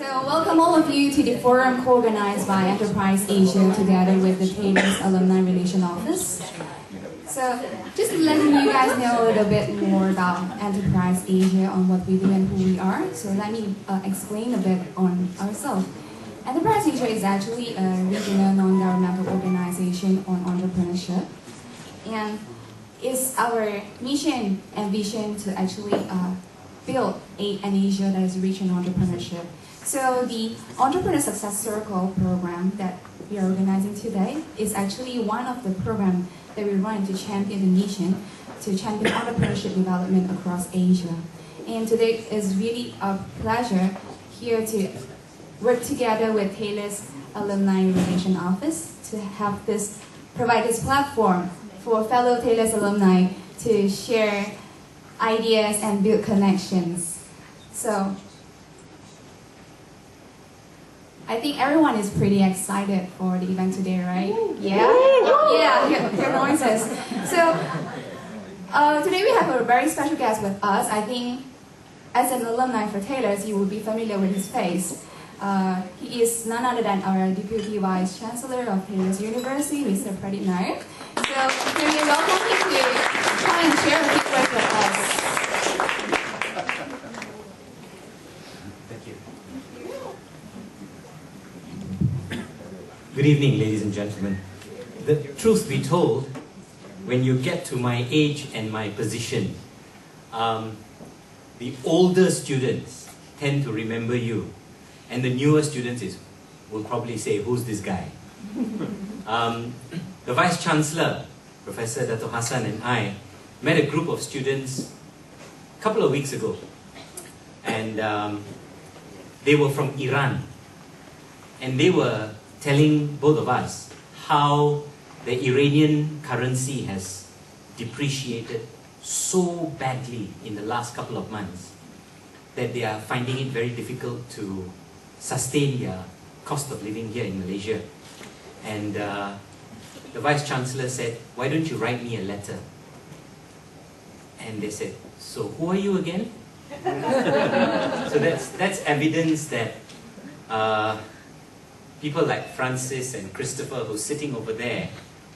So welcome all of you to the forum co-organized by Enterprise Asia together with the Taylor's Alumni Relation Office. So just letting you guys know a little bit more about Enterprise Asia, on what we do and who we are. So let me explain a bit on ourselves. Enterprise Asia is actually a regional non-governmental organization on entrepreneurship. And it's our mission and vision to actually build an Asia that is rich in entrepreneurship. So the Entrepreneur Success Circle program that we are organizing today is actually one of the programs that we run to champion the mission, to champion entrepreneurship development across Asia. And today is really a pleasure here to work together with Taylor's Alumni Relation Office to have provide this platform for fellow Taylor's alumni to share ideas and build connections. So I think everyone is pretty excited for the event today, right? Yeah? Yeah, hear noises. So today we have a very special guest with us. I think as an alumni for Taylor's, you will be familiar with his face. He is none other than our Deputy Vice Chancellor of Taylor's University, Mr. Pradeep Nair. So can we welcome him to come and share a few words with us. Thank you. Good evening, ladies and gentlemen. The truth be told, when you get to my age and my position, the older students tend to remember you, and the newer students will probably say, "Who's this guy?" The Vice Chancellor, Professor Dato Hassan, and I met a group of students a couple of weeks ago, and they were from Iran, and they were telling both of us how the Iranian currency has depreciated so badly in the last couple of months that they are finding it very difficult to sustain their cost of living here in Malaysia. And the Vice Chancellor said, "Why don't you write me a letter?" And they said, "So who are you again?" So that's evidence that people like Francis and Christopher, who's sitting over there,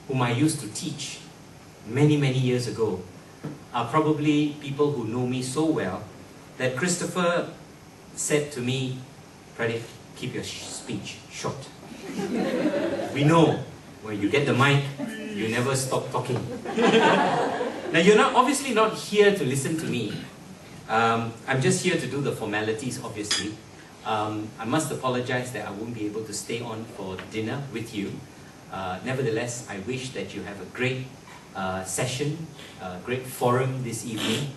whom I used to teach many, many years ago, are probably people who know me so well that Christopher said to me, "Pradeep, keep your speech short. We know when you get the mic, you never stop talking." Now you're obviously not here to listen to me. I'm just here to do the formalities, obviously. I must apologize that I won't be able to stay on for dinner with you. Nevertheless, I wish that you have a great session, a great forum this evening,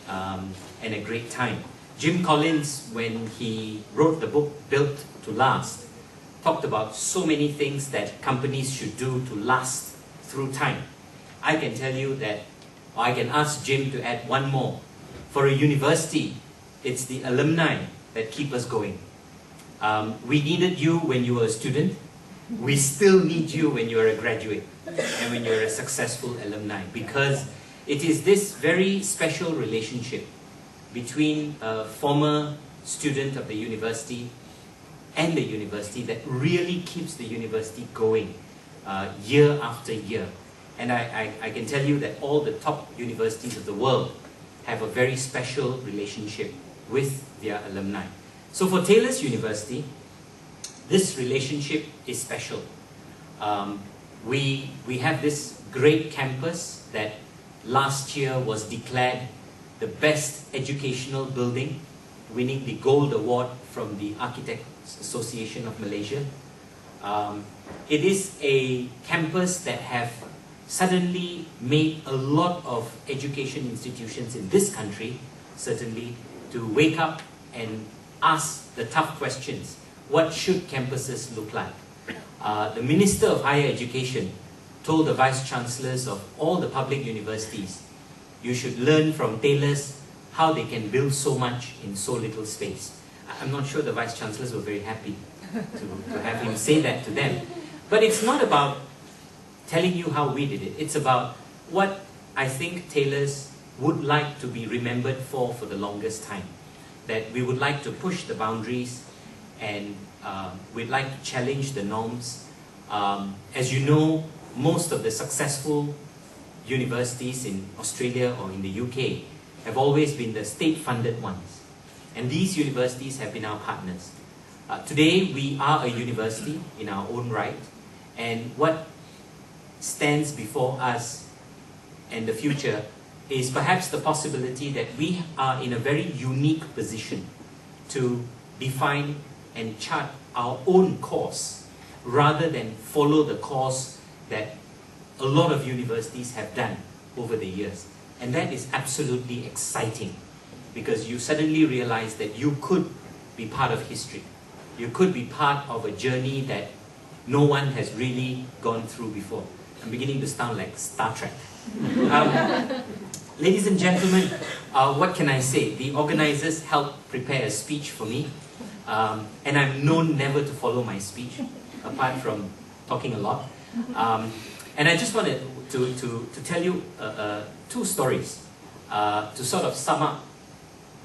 and a great time. Jim Collins, when he wrote the book Built to Last, talked about so many things that companies should do to last through time. I can tell you that, or I can ask Jim to add one more. For a university, it's the alumni that keep us going. We needed you when you were a student. We still need you when you're a graduate and when you're a successful alumni, because it is this very special relationship between a former student of the university and the university that really keeps the university going year after year. And I can tell you that all the top universities of the world have a very special relationship with their alumni. So for Taylor's University, this relationship is special. We have this great campus that last year was declared the best educational building, winning the Gold Award from the Architects Association of Malaysia. It is a campus that have suddenly made a lot of education institutions in this country, certainly, to wake up and ask the tough questions. What should campuses look like? The Minister of Higher Education told the Vice Chancellors of all the public universities, you should learn from Taylor's how they can build so much in so little space. I'm not sure the Vice Chancellors were very happy to have him say that to them. But it's not about telling you how we did it. It's about what I think Taylor's would like to be remembered for the longest time. That we would like to push the boundaries and we'd like to challenge the norms. As you know, most of the successful universities in Australia or in the UK have always been the state-funded ones. And these universities have been our partners. Today, we are a university in our own right, and what stands before us and the future is perhaps the possibility that we are in a very unique position to define and chart our own course rather than follow the course that a lot of universities have done over the years. And that is absolutely exciting, because you suddenly realize that you could be part of history. You could be part of a journey that no one has really gone through before. I'm beginning to sound like Star Trek. Ladies and gentlemen, what can I say? The organizers helped prepare a speech for me, and I'm known never to follow my speech, apart from talking a lot. And I just wanted to tell you two stories to sort of sum up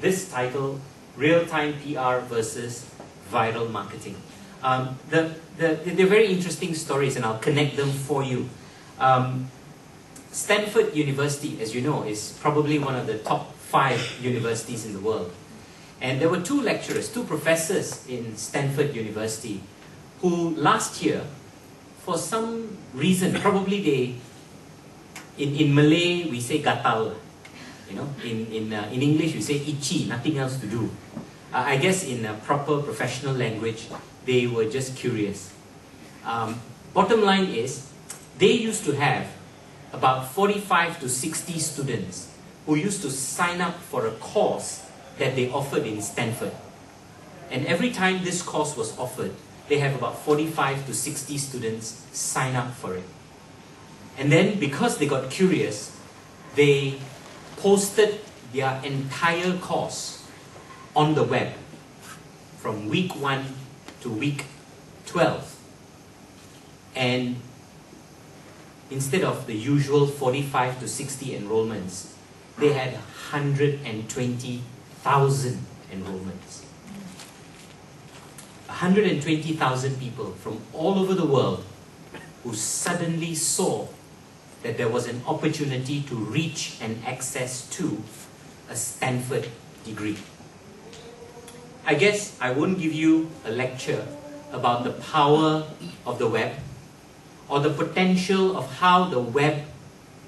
this title, Real-Time PR versus Viral Marketing. They're very interesting stories, and I'll connect them for you. Stanford University, as you know, is probably one of the top 5 universities in the world. And there were 2 lecturers, 2 professors in Stanford University who last year, for some reason, probably they, in Malay we say gatal, you know, in English we say itchy, nothing else to do. I guess in a proper professional language, they were just curious. Bottom line is, they used to have about 45 to 60 students who used to sign up for a course that they offered in Stanford. And every time this course was offered, they have about 45 to 60 students sign up for it. And then, because they got curious, they posted their entire course on the web from week 1 to week 12. And instead of the usual 45 to 60 enrollments, they had 120,000 enrollments. 120,000 people from all over the world who suddenly saw that there was an opportunity to reach and access to a Stanford degree. I guess I won't give you a lecture about the power of the web or the potential of how the web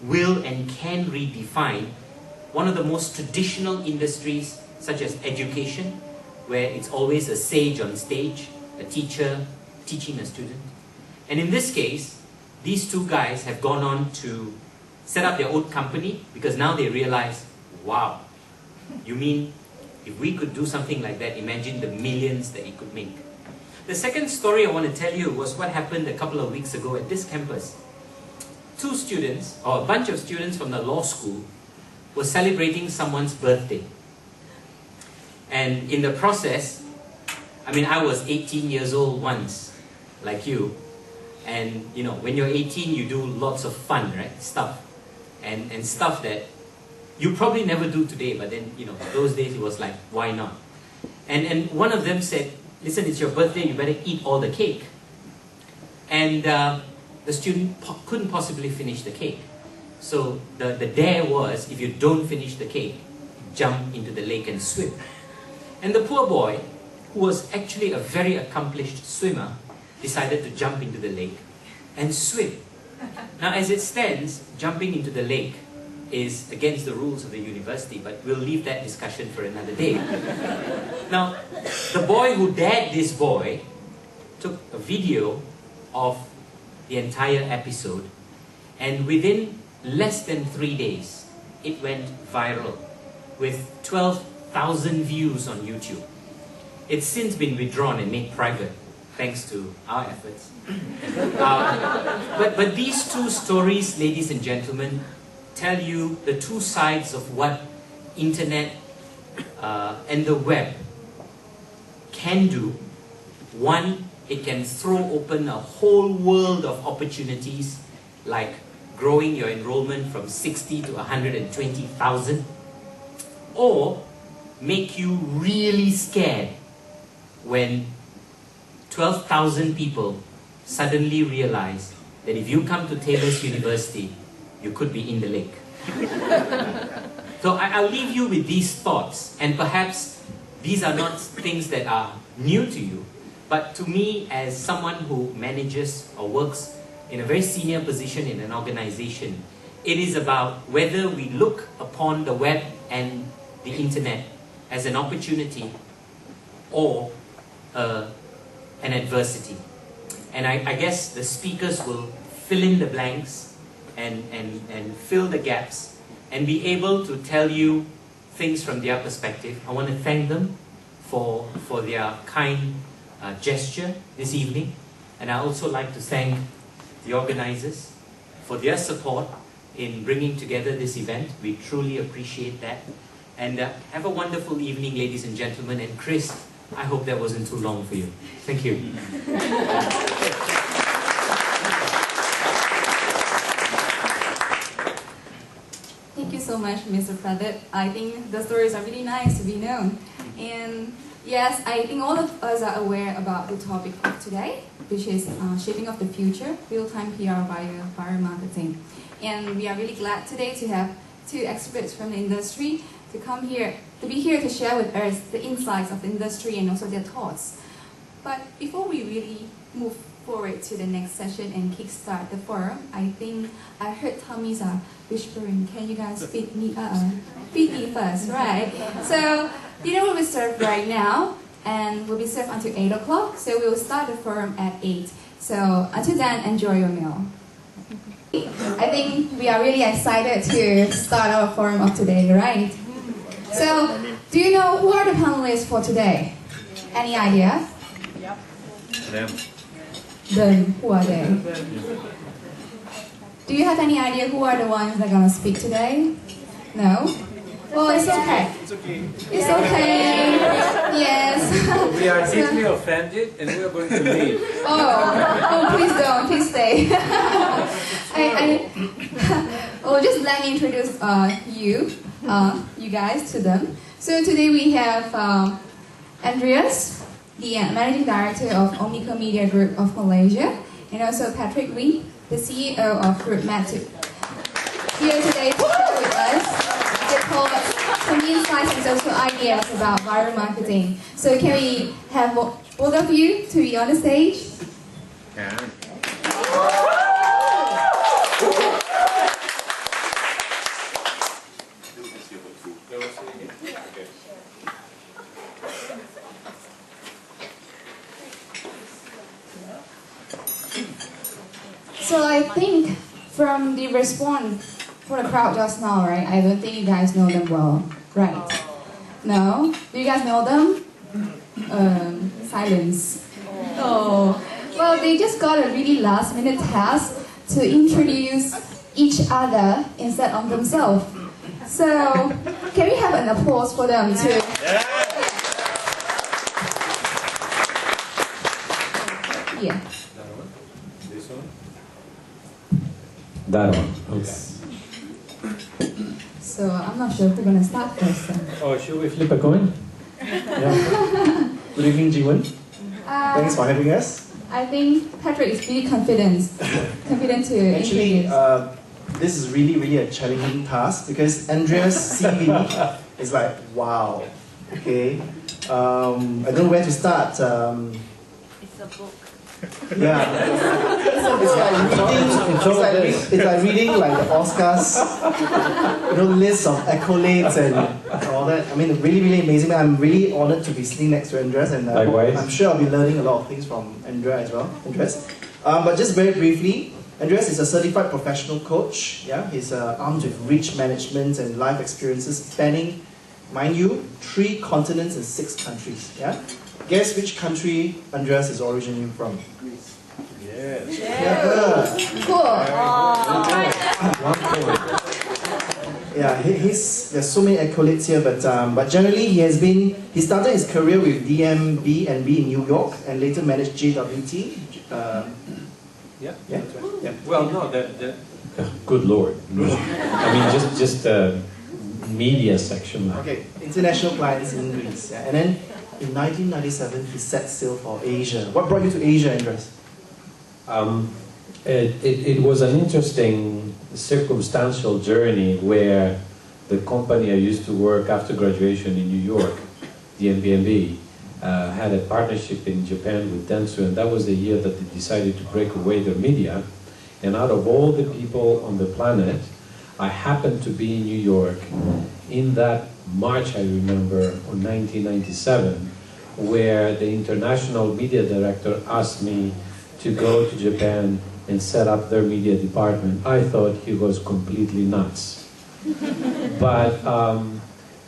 will and can redefine one of the most traditional industries, such as education, where it's always a sage on stage, a teacher teaching a student. And in this case, these 2 guys have gone on to set up their own company, because now they realize, wow, you mean if we could do something like that, imagine the millions that it could make. The second story I want to tell you was what happened a couple of weeks ago at this campus. 2 students, or a bunch of students from the law school, were celebrating someone's birthday. And in the process, I mean, I was 18 years old once, like you. And, you know, when you're 18, you do lots of fun, right? Stuff. And stuff that you probably never do today, but then, you know, those days it was like, why not? And one of them said, listen, it's your birthday, you better eat all the cake. And the student couldn't possibly finish the cake. So the dare was, if you don't finish the cake, jump into the lake and swim. And the poor boy, who was actually a very accomplished swimmer, decided to jump into the lake and swim. Now, as it stands, jumping into the lake is against the rules of the university, but we'll leave that discussion for another day. Now, the boy who dared this boy took a video of the entire episode, and within less than 3 days, it went viral with 12,000 views on YouTube. It's since been withdrawn and made private, thanks to our efforts. But these 2 stories, ladies and gentlemen, tell you the 2 sides of what internet and the web can do. One, it can throw open a whole world of opportunities, like growing your enrollment from 60 to 120,000, or make you really scared when 12,000 people suddenly realized that if you come to Taylor's University, you could be in the lake. So I'll leave you with these thoughts, and perhaps these are not things that are new to you, but to me, as someone who manages or works in a very senior position in an organization, it is about whether we look upon the web and the internet as an opportunity or an adversity. And I guess the speakers will fill in the blanks and fill the gaps and be able to tell you things from their perspective. I want to thank them for their kind gesture this evening. And I also like to thank the organizers for their support in bringing together this event. We truly appreciate that. And have a wonderful evening, ladies and gentlemen. And Chris, I hope that wasn't too long for you. Thank you. Thank you so much, Mr. Pradip. I think the stories are really nice to be known. And yes, I think all of us are aware about the topic of today, which is shaping of the future, real-time PR via viral marketing. And we are really glad today to have two experts from the industry to come here, to be here to share with us the insights of the industry and also their thoughts. But before we really move forward to the next session and kickstart the forum, I think I heard Tommy's whispering. Can you guys feed me first, right? So dinner will be served right now and will be served until 8 o'clock. So we will start the forum at 8. So until then, enjoy your meal. I think we are really excited to start our forum of today, right? So, do you know who are the panelists for today? Any idea? Them. Then, who are they? Do you have any idea who are the ones that are going to speak today? No? Well, it's okay. It's okay. It's okay. Yes. We are deeply offended and we are going to leave. Oh, please don't. Please stay. Well, just let me introduce you guys to them. So today we have Andreas, the Managing Director of Omnicom Media Group of Malaysia, and also Patrick Wee, the CEO of Group Matic. Here today to share with us some insights and also ideas about viral marketing. So can we have both of you to be on the stage? Yeah. So I think from the response for the crowd just now, right? I don't think you guys know them well, right? No? Do you guys know them? Silence. Oh. Well, they just got a really last-minute task to introduce each other instead of themselves. So, can we have an applause for them too? Yeah. This one? That one. Okay. So, I'm not sure if we're going to start first. Oh, should we flip a coin? Yeah. Good evening, Jiwon. Thanks for having us. I think Patrick is really confident to Actually, introduce. this is really a challenging task because Andreas' CV is like, wow, okay. I don't know where to start. It's a book. Yeah, it's like reading like the Oscars, list of accolades and all that. I mean, really amazing. I'm really honored to be sitting next to Andreas, and I'm sure I'll be learning a lot of things from Andreas as well. But just very briefly, Andreas is a certified professional coach. Yeah, he's armed with rich management and life experiences spanning, mind you, 3 continents and 6 countries. Yeah. Guess which country Andreas is originating from? Greece. Yes. Yeah. Cool. Yeah, there's so many accolades here, but generally he started his career with DMB and B in New York and later managed JWT. Yeah. Well, no, that Good Lord. I mean, just media section. Okay, international clients in Greece. Yeah. And then in 1997 he set sail for Asia. What brought you to Asia, Andreas? It was an interesting circumstantial journey where the company I used to work after graduation in New York, the NBMB, had a partnership in Japan with Dentsu, and that was the year that they decided to break away their media. And out of all the people on the planet, I happened to be in New York in that March, I remember, of 1997, where the international media director asked me to go to Japan and set up their media department. I thought he was completely nuts. But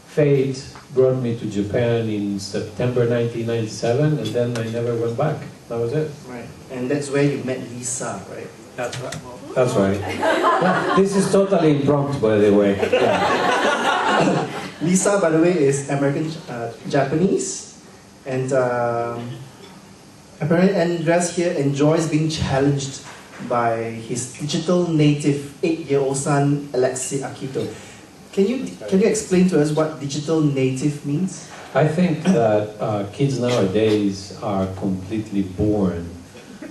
fate brought me to Japan in September 1997, and then I never went back. That was it. Right. And that's where you met Lisa, right? That's right. That's right. Yeah, this is totally impromptu, by the way. Yeah. Lisa, by the way, is American Japanese, and apparently Andreas here enjoys being challenged by his digital native 8-year-old son, Alexei Akito. Can you explain to us what digital native means? I think that kids nowadays are completely born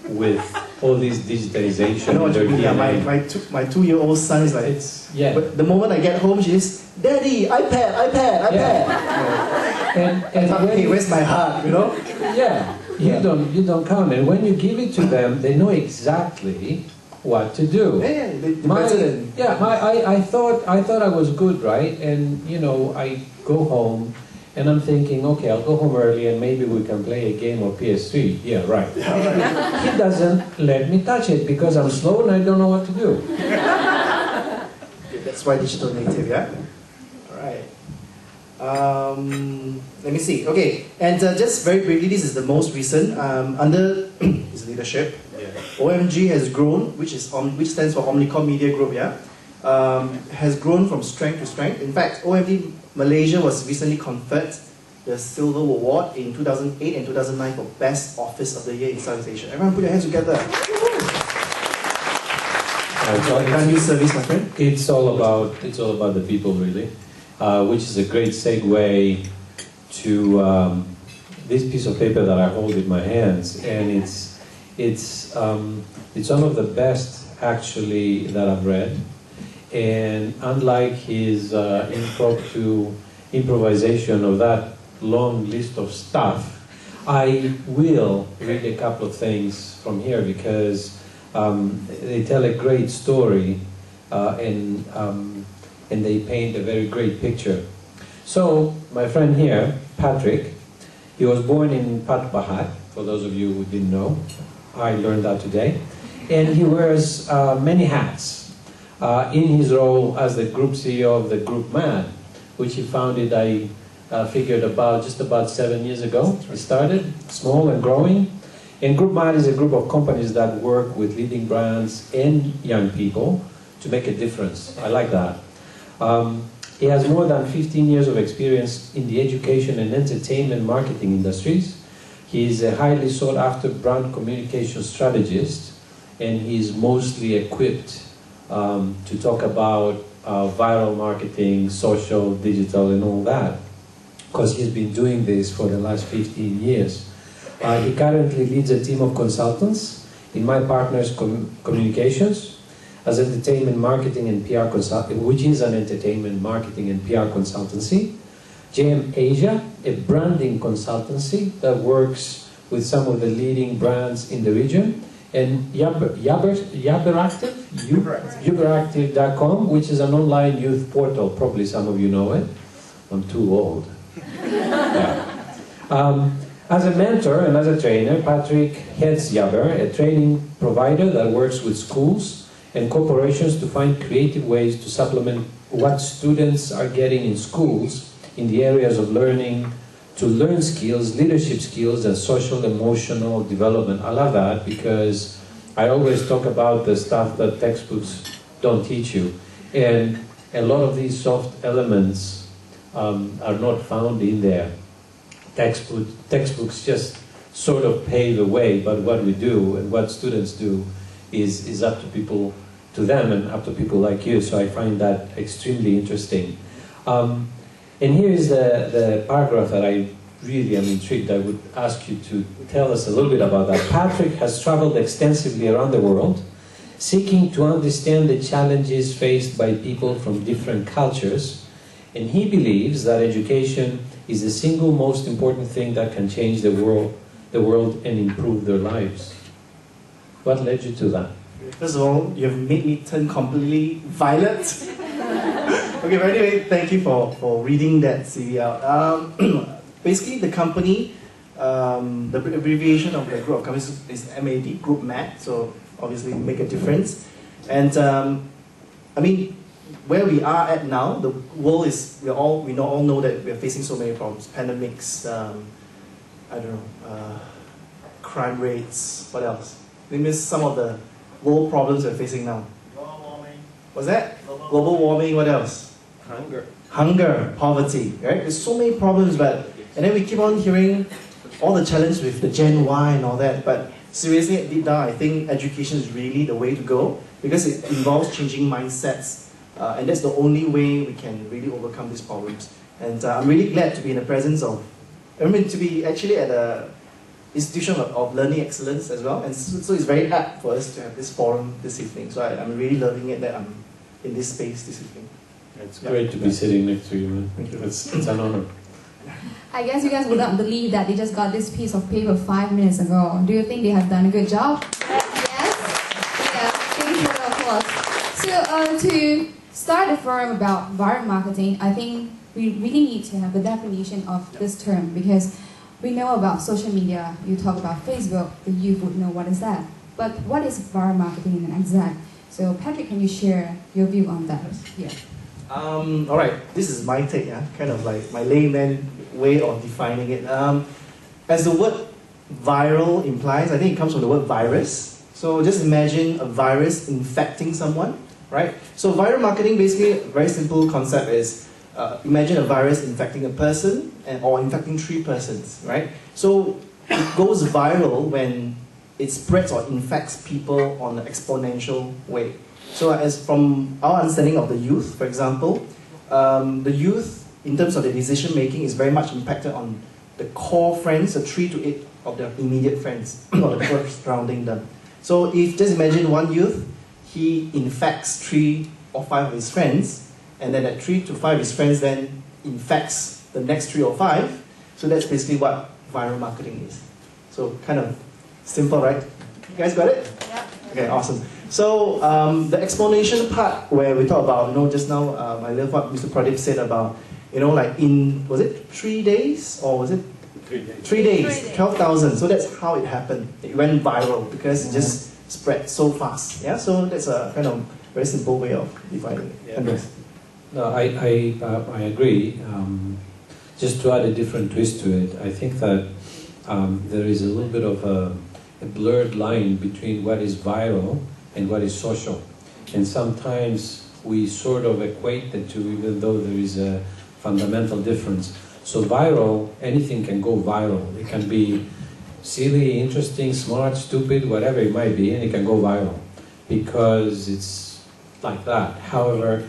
with all this digitalization. I know what you mean. Yeah, DNA. my 2-year-old son is like, but the moment I get home, she's, Daddy, iPad. Yeah. And hey, where's my heart, you know? Yeah, you don't count. And when you give it to them, they know exactly what to do. I thought I was good, right? And you know, I go home and I'm thinking, okay, I'll go home early and maybe we can play a game of PS3. Yeah, right. He doesn't let me touch it because I'm slow and I don't know what to do. That's why digital native, yeah? Alright. Let me see. Okay, and just very briefly, this is the most recent. Under his leadership, OMG has grown, which stands for Omnicom Media Group, yeah? Has grown from strength to strength. In fact, OMG Malaysia was recently conferred the Silver Award in 2008 and 2009 for Best Office of the Year in Southeast Asia. Everyone put your hands together. Service, my friend. It's all about the people, really, which is a great segue to this piece of paper that I hold in my hands, and it's one of the best actually that I've read. And unlike his improvisation of that long list of stuff, I will read a couple of things from here because they tell a great story and they paint a very great picture. So, my friend here, Patrick, he was born in Patbahat, for those of you who didn't know. I learned that today. And he wears many hats. In his role as the group CEO of the Group MAD, which he founded, I figured just about 7 years ago. It started small and growing. And Group MAD is a group of companies that work with leading brands and young people to make a difference. I like that. He has more than 15 years of experience in the education and entertainment marketing industries. He is a highly sought after brand communication strategist, and he's mostly equipped to talk about viral marketing, social, digital, and all that, because he's been doing this for the last 15 years. He currently leads a team of consultants in my partner's communications as entertainment marketing and PR consultant, which is an entertainment marketing and PR consultancy. JM Asia, a branding consultancy that works with some of the leading brands in the region. And Uberactive.com, which is an online youth portal. Probably some of you know it. I'm too old. Yeah. As a mentor and as a trainer, Patrick heads Yabber, a training provider that works with schools and corporations to find creative ways to supplement what students are getting in schools in the areas of learning, to learn skills, leadership skills, and social emotional development. I love that because I always talk about the stuff that textbooks don't teach you. And a lot of these soft elements are not found in there. Textbooks just sort of pave the way, but what we do and what students do is up to people, to them, and up to people like you. So I find that extremely interesting. And here is the paragraph that I really am intrigued, I would ask you to tell us a little bit about that. Patrick has traveled extensively around the world, seeking to understand the challenges faced by people from different cultures, and he believes that education is the single most important thing that can change the world and improve their lives. What led you to that? First of all, you have made me turn completely violet. Okay, but anyway, thank you for reading that CV out. Basically, the company, the abbreviation of the group of companies is MAD, Group MAD, so obviously make a difference. And I mean, where we are at now, the world is, we all know that we are facing so many problems. Pandemics, I don't know, crime rates, what else? Name is some of the world problems we're facing now. Global warming. What's that? Global warming, what else? Hunger, poverty, right? There's so many problems, and then we keep on hearing all the challenge with the Gen Y and all that, but seriously, deep down, I think education is really the way to go, because it involves changing mindsets, and that's the only way we can really overcome these problems. And I'm really glad to be in the presence of, to be actually at a institution of learning excellence as well, and so it's very apt for us to have this forum this evening. So I'm really loving it that I'm in this space this evening. It's great to be sitting next to you, man. Thank you. It's an honor. I guess you guys would not believe that they just got this piece of paper 5 minutes ago. Do you think they have done a good job? Yes? Yeah, thank you for the applause. So to start the forum about viral marketing, I think we really need to have a definition of this term, because we know about social media. You talk about Facebook, the youth would know what is that. But what is viral marketing in exact? So Patrick, can you share your view on that here? All right, this is my take, kind of like my layman way of defining it. As the word viral implies, I think it comes from the word virus. So just imagine a virus infecting someone, right? So viral marketing, basically, a very simple concept is, imagine a virus infecting a person or infecting 3 persons, right? So it goes viral when it spreads or infects people on an exponential way. So as from our understanding of the youth, for example, the youth, in terms of their decision making, is very much impacted on the core friends, the 3 to 8 of their immediate friends, or the people surrounding them. So if, just imagine one youth, he infects 3 or 5 of his friends, and then that 3 to 5 of his friends then infects the next 3 or 5. So that's basically what viral marketing is. So kind of simple, right? You guys got it? Yeah. Okay, awesome. So the explanation part where we talk about, just now, I love what Mr. Pradeep said about, like in, was it 3 days or was it? 3 days. 3 days, 12,000. So that's how it happened. It went viral because it just spread so fast. Yeah, so that's a kind of very simple way of defining it. Yeah. Andreas. No, I agree. Just to add a different twist to it, I think that there is a little bit of a blurred line between what is viral and what is social. And sometimes we sort of equate the two, even though there is a fundamental difference. So viral, anything can go viral. It can be silly, interesting, smart, stupid, whatever it might be, and it can go viral because it's like that. However,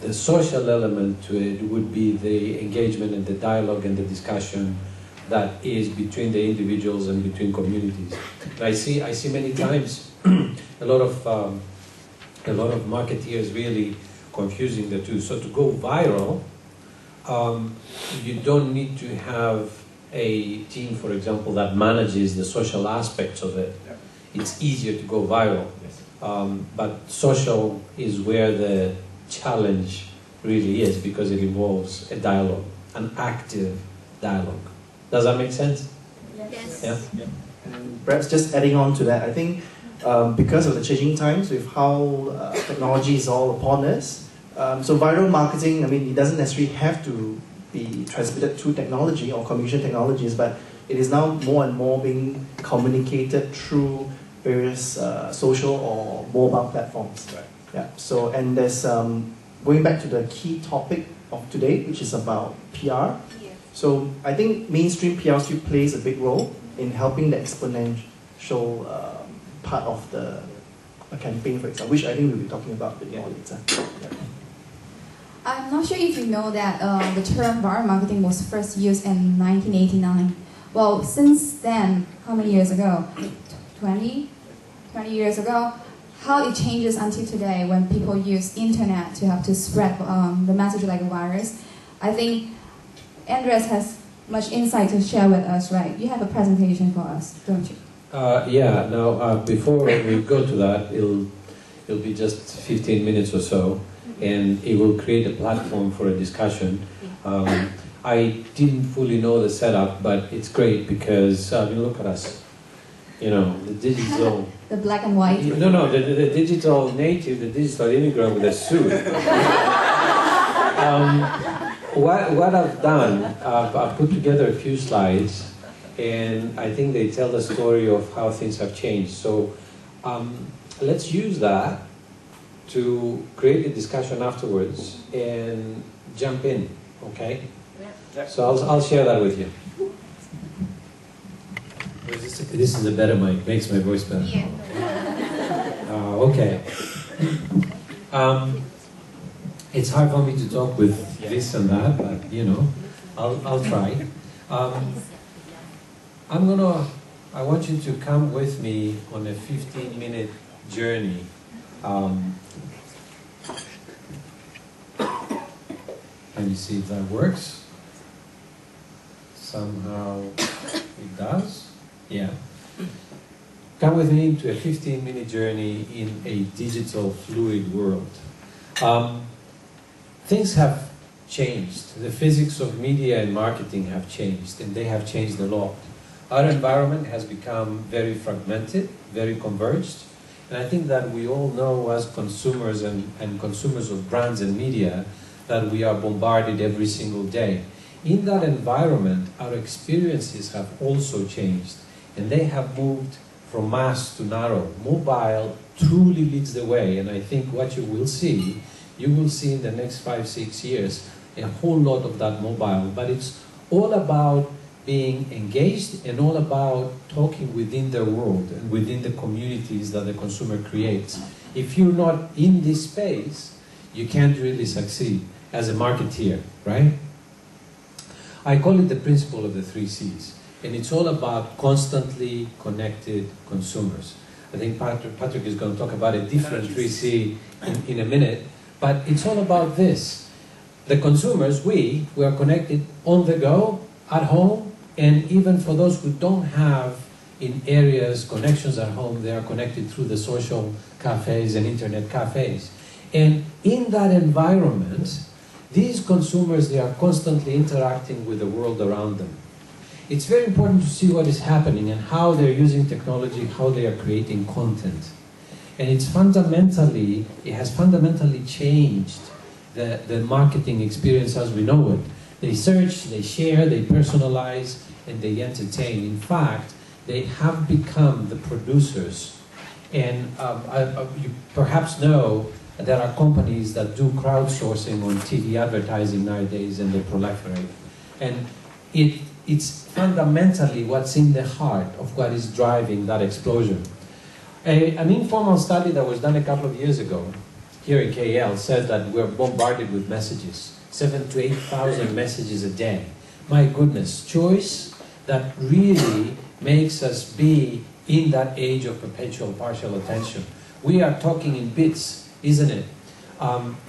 the social element to it would be the engagement and the dialogue and the discussion that is between the individuals and between communities. And I see many times a lot of marketeers really confusing the two. So to go viral, you don't need to have a team, for example, that manages the social aspects of it. It's easier to go viral. But social is where the challenge really is, because it involves a dialogue, an active dialogue. Does that make sense? Yes. Yeah? And perhaps just adding on to that, I think because of the changing times with how technology is all upon us, so viral marketing, it doesn't necessarily have to be transmitted through technology or communication technologies, but it is now more and more being communicated through various social or mobile platforms. Right. Yeah. So, and there's going back to the key topic of today, which is about PR. So I think mainstream PR still plays a big role in helping the exponential part of the campaign, for example, which I think we'll be talking about a bit more later. Yeah. I'm not sure if you know that the term viral marketing was first used in 1989. Well, since then, how many years ago? 20 years ago? How it changes until today when people use internet to have to spread the message like a virus. I think Andreas has much insight to share with us, right? You have a presentation for us, don't you? Yeah, now before we go to that, it'll be just 15 minutes or so, and it will create a platform for a discussion. I didn't fully know the setup, but it's great because, look at us. You know, the digital... The black and white? No, the digital native, the digital immigrant with a suit. What I've done, I've put together a few slides, and I think they tell the story of how things have changed. So let's use that to create a discussion afterwards and jump in, okay? Yeah. So I'll share that with you. This is a better mic, makes my voice better. Yeah. Okay. It's hard for me to talk with this and that, but you know, I'll try. I want you to come with me on a 15-minute journey. Can you see if that works? Somehow it does. Yeah. Come with me into a 15-minute journey in a digital fluid world. Things have changed. The physics of media and marketing have changed, and they have changed a lot. Our environment has become very fragmented, very converged, and I think that we all know as consumers and consumers of brands and media that we are bombarded every single day. In that environment, our experiences have also changed, and they have moved from mass to narrow. Mobile truly leads the way, and I think what you will see in the next 5-6 years a whole lot of that mobile, but it's all about being engaged and all about talking within the world and within the communities that the consumer creates. If you're not in this space, you can't really succeed as a marketeer, right? I call it the principle of the 3 C's. And it's all about constantly connected consumers. I think Patrick is going to talk about a different 3C in a minute, but it's all about this. The consumers, we are connected on the go, at home, and even for those who don't have in areas connections at home, they are connected through the social cafes and internet cafes. And in that environment, these consumers, they are constantly interacting with the world around them. It's very important to see what is happening and how they're using technology, how they are creating content. And it has fundamentally changed the marketing experience as we know it. They search, they share, they personalize, and they entertain. In fact, they have become the producers. And you perhaps know there are companies that do crowdsourcing on TV advertising nowadays, and they proliferate. And it's fundamentally what's in the heart of what is driving that explosion. An informal study that was done a couple of years ago here in KL said that we're bombarded with messages, 7,000 to 8,000 messages a day. My goodness, choice that really makes us be in that age of perpetual partial attention. We are talking in bits, isn't it?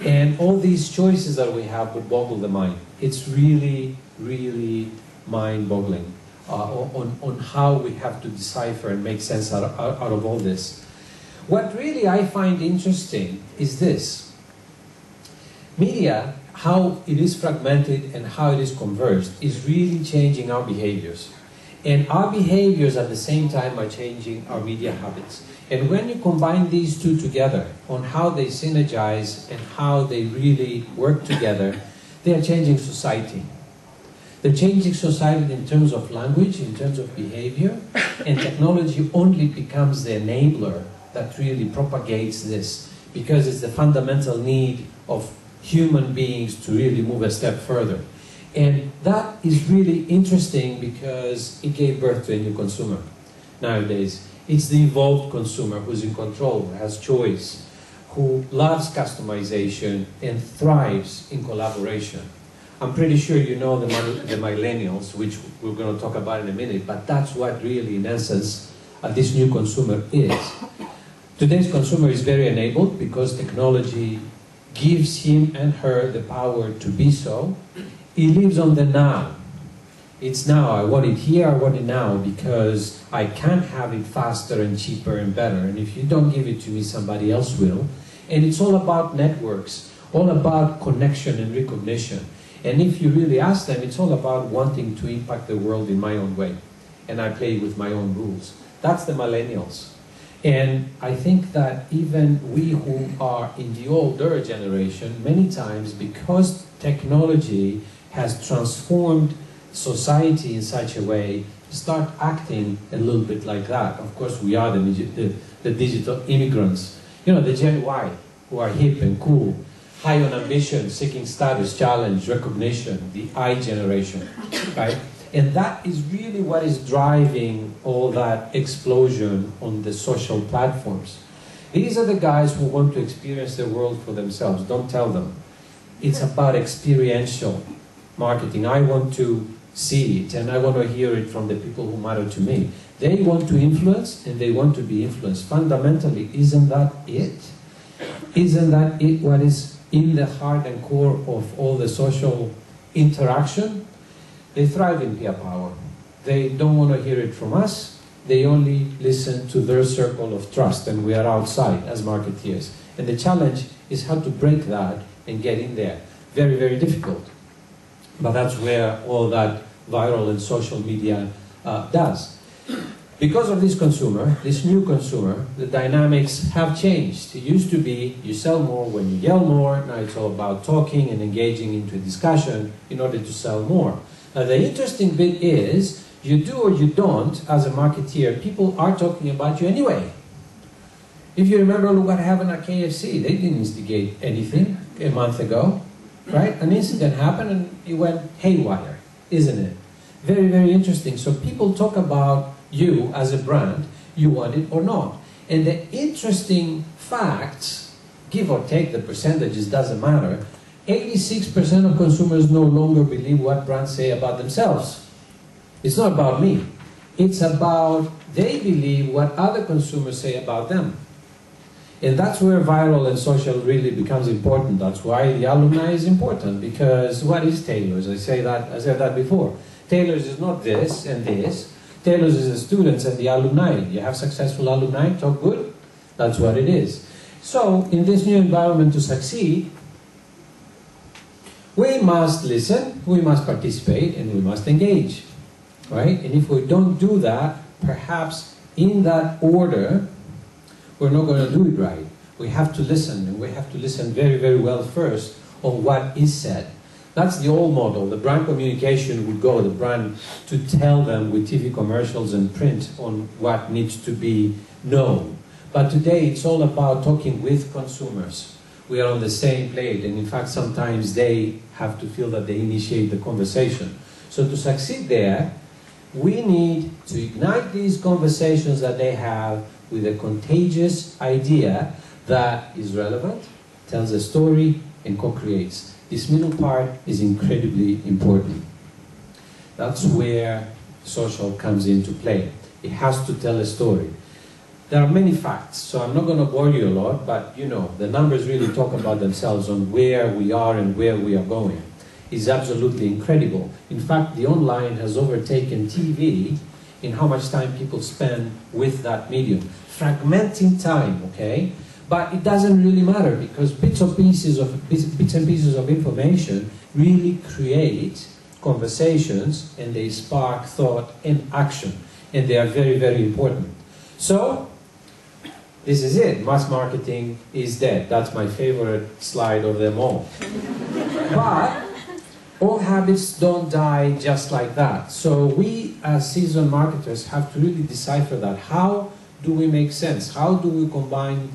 And all these choices that we have would boggle the mind. It's really, really mind-boggling on how we have to decipher and make sense out of all this. What really I find interesting is this. Media, how it is fragmented and how it is converged, is really changing our behaviors. And our behaviors at the same time are changing our media habits. And when you combine these two together on how they synergize and how they really work together, they are changing society. They're changing society in terms of language, in terms of behavior, and technology only becomes the enabler that really propagates this, because it's the fundamental need of human beings to really move a step further. And that is really interesting because it gave birth to a new consumer. Nowadays, it's the evolved consumer who's in control, who has choice, who loves customization and thrives in collaboration. I'm pretty sure you know the millennials, which we're going to talk about in a minute, but that's what really, in essence, this new consumer is. Today's consumer is very enabled because technology gives him and her the power to be so. He lives on the now. It's now. I want it here, I want it now, because I can't have it faster and cheaper and better. And if you don't give it to me, somebody else will. And it's all about networks, all about connection and recognition. And if you really ask them, it's all about wanting to impact the world in my own way. And I play with my own rules. That's the millennials. And I think that even we who are in the older generation, many times, because technology has transformed society in such a way, start acting a little bit like that. Of course, we are the digital immigrants. You know, the Gen Y, who are hip and cool, high on ambition, seeking status, challenge, recognition, the I generation, right? And that is really what is driving all that explosion on the social platforms. These are the guys who want to experience the world for themselves. Don't tell them. It's about experiential marketing. I want to see it, and I want to hear it from the people who matter to me. They want to influence, and they want to be influenced. Fundamentally, isn't that it? Isn't that it what is in the heart and core of all the social interaction? They thrive in peer power. They don't want to hear it from us. They only listen to their circle of trust, and we are outside as marketeers. And the challenge is how to break that and get in there. Very, very difficult. But that's where all that viral and social media does. Because of this consumer, this new consumer, the dynamics have changed. It used to be you sell more when you yell more. Now it's all about talking and engaging into a discussion in order to sell more. Now the interesting bit is, you do or you don't, as a marketeer, people are talking about you anyway. If you remember, look what happened at KFC. They didn't instigate anything a month ago, right? An incident happened and it went haywire, isn't it? Very, very interesting. So people talk about you as a brand, you want it or not. And the interesting facts, give or take the percentages, doesn't matter, 86% of consumers no longer believe what brands say about themselves. It's not about me. It's about they believe what other consumers say about them. And that's where viral and social really becomes important. That's why the alumni is important, because what is Taylor's? I said that before. Taylor's is not this and this. Taylor's is the students and the alumni. You have successful alumni, talk good? That's what it is. So, in this new environment to succeed, we must listen, we must participate, and we must engage, right? And if we don't do that, perhaps in that order, we're not going to do it right. We have to listen, and we have to listen very, very well first on what is said. That's the old model. The brand communication would go, the brand to tell them with TV commercials and print on what needs to be known. But today it's all about talking with consumers. We are on the same plate, and in fact sometimes they have to feel that they initiate the conversation. So to succeed there, we need to ignite these conversations that they have with a contagious idea that is relevant, tells a story, and co-creates. This middle part is incredibly important. That's where social comes into play. It has to tell a story. There are many facts, so I'm not going to bore you a lot, but you know, the numbers really talk about themselves on where we are and where we are going. It's absolutely incredible. In fact, the online has overtaken TV in how much time people spend with that medium. Fragmenting time, okay? But it doesn't really matter, because bits and pieces of information really create conversations, and they spark thought and action, and they are very, very important. So, this is it. Mass marketing is dead. That's my favorite slide of them all. But all habits don't die just like that. So we, as seasoned marketers, have to really decipher that. How do we make sense? How do we combine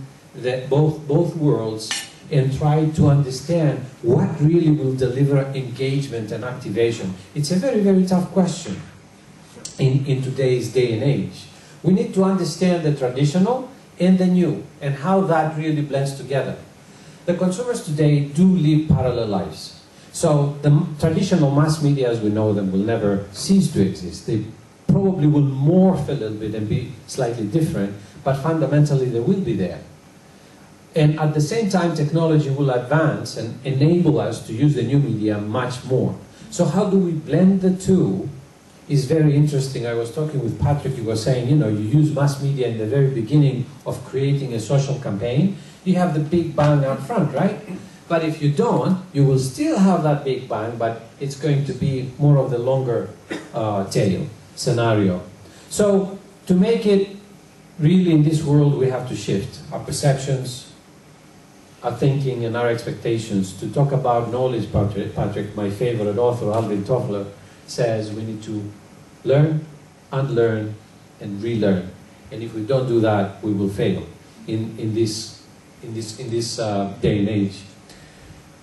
both worlds and try to understand what really will deliver engagement and activation? It's a very, very tough question in today's day and age. We need to understand the traditional and the new, and how that really blends together. The consumers today do live parallel lives. So the traditional mass media as we know them will never cease to exist. They probably will morph a little bit and be slightly different, but fundamentally they will be there. And at the same time, technology will advance and enable us to use the new media much more. So how do we blend the two is very interesting. I was talking with Patrick, he was saying, you know, you use mass media in the very beginning of creating a social campaign, you have the big bang up front, right? But if you don't, you will still have that big bang, but it's going to be more of the longer tail scenario. So to make it really in this world, we have to shift our perceptions, our thinking, and our expectations. To talk about knowledge, Patrick, my favorite author, Alvin Toffler, says we need to learn, unlearn, and relearn. And if we don't do that, we will fail in this day and age.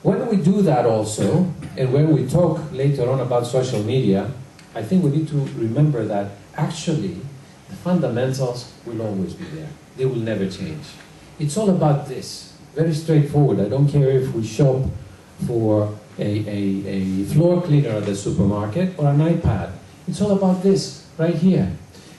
When we do that also, and when we talk later on about social media, I think we need to remember that actually the fundamentals will always be there. They will never change. It's all about this. Very straightforward. I don't care if we shop for a floor cleaner at the supermarket or an iPad. It's all about this right here.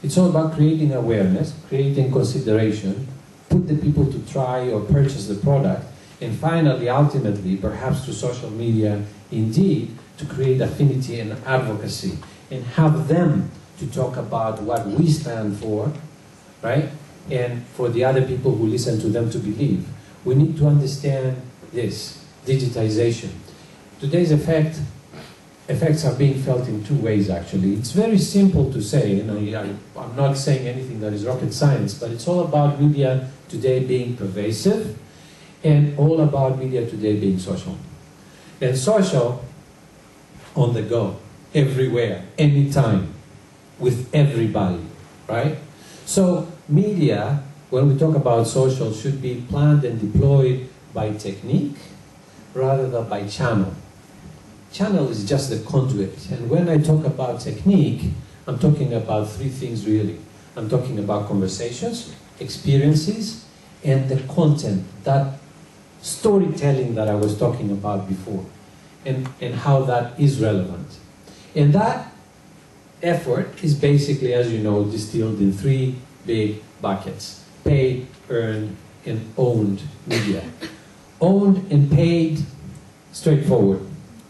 It's all about creating awareness, creating consideration, put the people to try or purchase the product, and finally, ultimately, perhaps through social media, indeed, to create affinity and advocacy, and have them to talk about what we stand for, right? And for the other people who listen to them to believe. We need to understand this, digitization. Today's effects are being felt in two ways, actually. It's very simple to say, you know, I'm not saying anything that is rocket science, but it's all about media today being pervasive, and all about media today being social. And social, on the go, everywhere, anytime, with everybody, right? So media, when we talk about social, should be planned and deployed by technique rather than by channel. Channel is just the conduit. And when I talk about technique, I'm talking about three things really. I'm talking about conversations, experiences, and the content, that storytelling that I was talking about before, and how that is relevant. And that effort is basically, as you know, distilled in three big buckets: paid, earned, and owned media. Owned and paid, straightforward.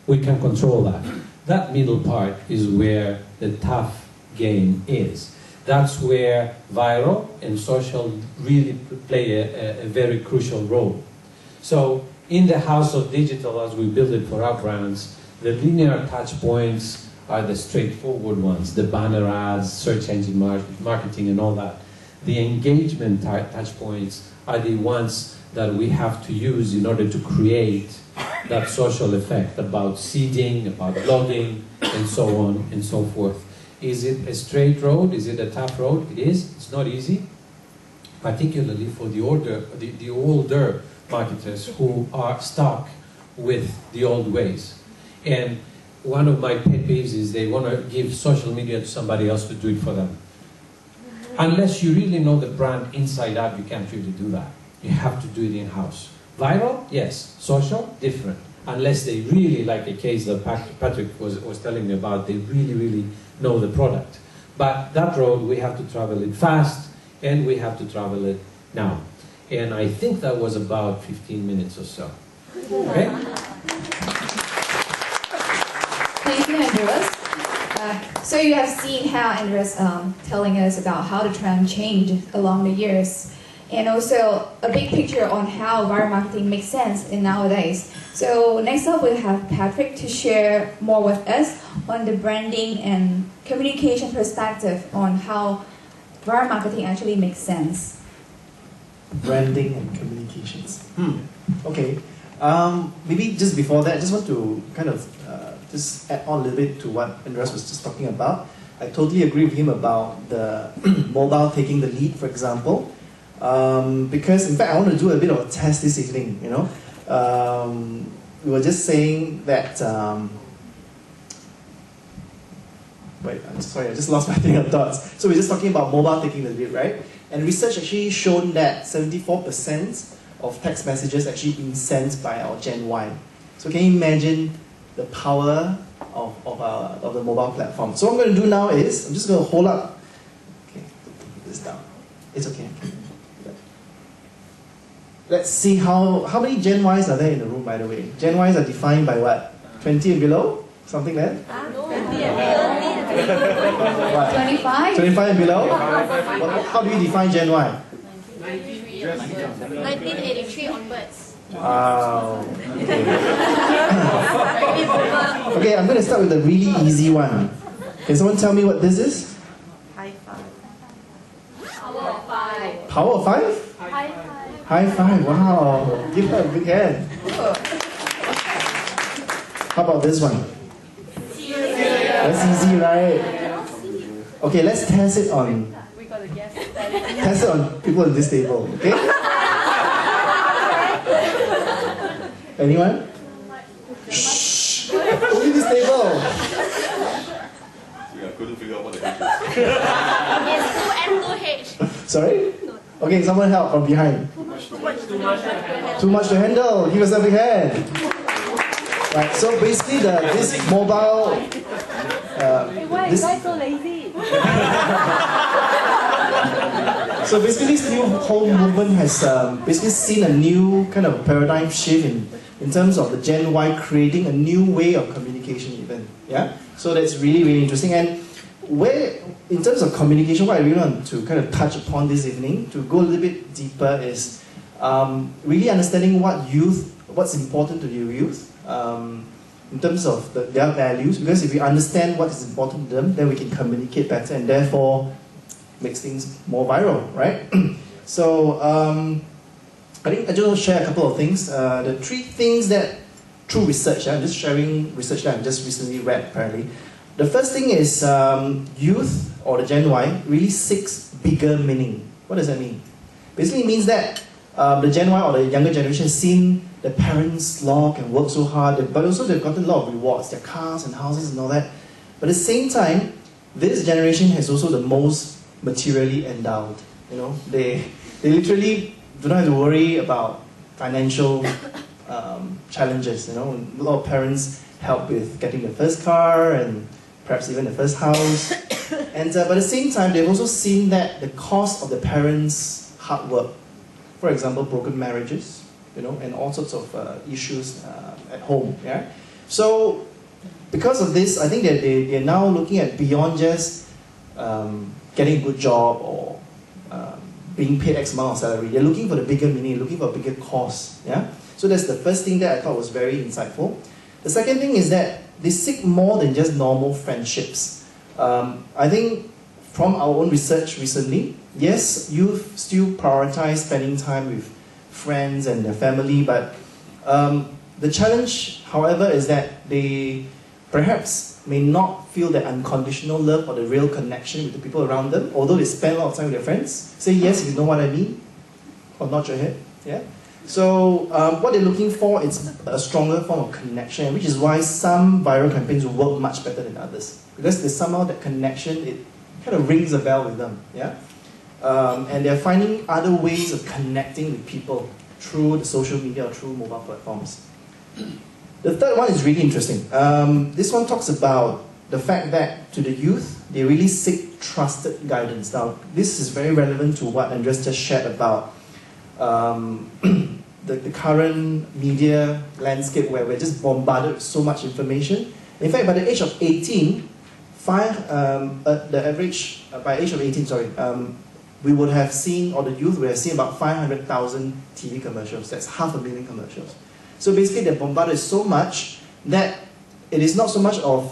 We can control that. That middle part is where the tough game is. That's where viral and social really play a very crucial role. So in the house of digital, as we build it for our brands, the linear touch points are the straightforward ones, the banner ads, search engine marketing and all that. The engagement touch points are the ones that we have to use in order to create that social effect about seeding, about blogging, and so on and so forth. Is it a straight road? Is it a tough road? It is. It's not easy, particularly for the older marketers who are stuck with the old ways. And one of my pet peeves is they want to give social media to somebody else to do it for them. Unless you really know the brand inside out, you can't really do that. You have to do it in-house. Viral? Yes. Social? Different. Unless they really, like a case that Patrick was telling me about, they really, really know the product. But that road, we have to travel it fast, and we have to travel it now. And I think that was about 15 minutes or so. Okay? Thank you, Andreas. So you have seen how Andreas telling us about how the trend changed along the years, and also a big picture on how viral marketing makes sense in nowadays. So next up we'll have Patrick to share more with us on the branding and communication perspective on how viral marketing actually makes sense. Branding and communications. Okay. Maybe just before that, I just want to kind of just add on a little bit to what Andreas was just talking about. I totally agree with him about the mobile taking the lead, for example. Because in fact, I want to do a bit of a test this evening. You know, we were just saying that. Wait, I'm sorry, I just lost my train of thoughts. So we're just talking about mobile taking the lead, right? And research actually shown that 74% of text messages actually being sent by our Gen Y. So can you imagine the power of the mobile platform? So what I'm going to do now is, I'm just going to hold up, okay, put this down. It's okay. Let's see how many Gen Ys are there in the room, by the way. Gen Ys are defined by what? 20 and below? Something like that? 25? 25 and below? How do you define Gen Y? 1983 onwards. Wow. Okay, I'm going to start with a really easy one. Can someone tell me what this is? High five. Power of 5. Power of 5? High five. High five, wow. Give her a big hand. How about this one? That's easy, right? Okay, let's test it on. We got a guess. Test it on people at this table, okay? Anyone? Shh! Only this table! I couldn't figure out what the heck It's 2M2H. Sorry? Okay, someone help from behind. Too much to handle. Give us a big hand. Right, so basically this mobile... Why are you guys so lazy? So basically this new whole movement has basically seen a new kind of paradigm shift in terms of the Gen Y creating a new way of communication even. Yeah? So that's really, really interesting. And where, in terms of communication, what I really want to kind of touch upon this evening, to go a little bit deeper, is really understanding what's important to the youth in terms of their values. Because if we understand what is important to them, then we can communicate better and therefore makes things more viral, right? So I think I just want to share a couple of things. The 3 things that, through research, I'm just sharing research that I've just recently read apparently. The first thing is youth, or the Gen Y, really seeks bigger meaning. What does that mean? Basically it means that the Gen Y or the younger generation has seen their parents slog and work so hard, but also they've gotten a lot of rewards, their cars and houses and all that. But at the same time, this generation has also the most materially endowed. You know, they literally do not have to worry about financial challenges. You know, a lot of parents help with getting the first car and perhaps even the first house. And but at the same time, they've also seen that the cost of the parents' hard work, for example, broken marriages, you know, and all sorts of issues at home. Yeah. So because of this, I think that they're now looking at beyond just getting a good job or being paid X amount of salary. They're looking for the bigger meaning, looking for a bigger cause. Yeah? So that's the first thing that I thought was very insightful. The second thing is that they seek more than just normal friendships. I think from our own research recently, yes, youth still prioritize spending time with friends and their family, but the challenge, however, is that they perhaps may not feel that unconditional love or the real connection with the people around them, although they spend a lot of time with their friends. Say yes if you know what I mean, or nod your head. Yeah? So what they're looking for is a stronger form of connection, which is why some viral campaigns will work much better than others. Because there's somehow that connection, it kind of rings a bell with them. Yeah? And they're finding other ways of connecting with people through the social media or through mobile platforms. The third one is really interesting. This one talks about the fact that to the youth, they really seek trusted guidance. Now, this is very relevant to what Andreas just shared about the current media landscape where we're just bombarded with so much information. In fact, by the age of 18, by age of 18, we would have seen, or the youth would have seen about 500,000 TV commercials. That's 500,000 commercials. So basically they're bombarded so much that it is not so much of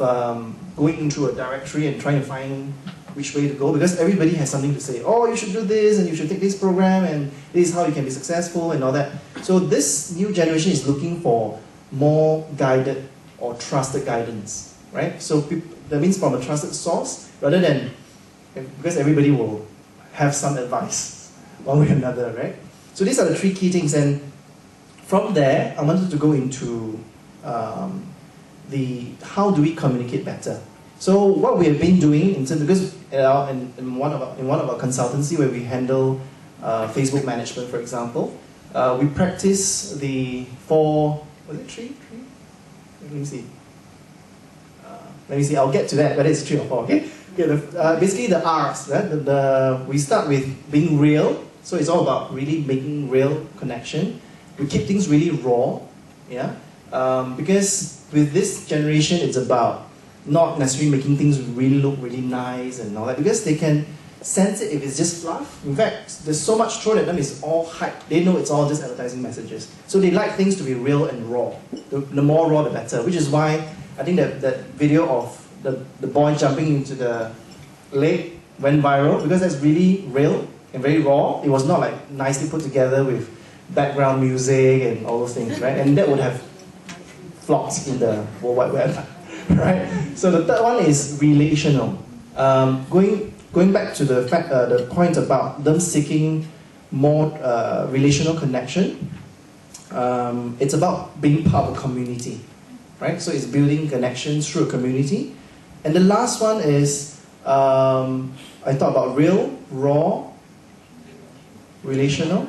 going into a directory and trying to find which way to go, because everybody has something to say. Oh, you should do this, and you should take this program, and this is how you can be successful, and all that. So this new generation is looking for more guided or trusted guidance, right? So that means from a trusted source, rather than, because everybody will have some advice, one way or another, right? So these are the 3 key things, and from there, I wanted to go into how do we communicate better. So what we have been doing, because in one of our consultancy where we handle Facebook management, for example, we practice the four. Was it three? Let me see. I'll get to that. Whether it's 3 or 4. Okay. Basically the R's. We start with being real. So it's all about really making real connection. We keep things really raw. Yeah. Because with this generation, it's about not necessarily making things really look really nice and all that, because they can sense it if it's just fluff. In fact, there's so much thrown at them, it's all hype. They know it's all just advertising messages. So they like things to be real and raw. The more raw, the better, which is why I think that video of the boy jumping into the lake went viral, because that's really real and very raw. It was not like nicely put together with background music and all those things, right? And that would have flopped in the World Wide Web. Right? So the third one is relational. Going back to the point about them seeking more relational connection, it's about being part of a community, right? So it's building connections through a community. And the last one is, I thought about real, raw, relational,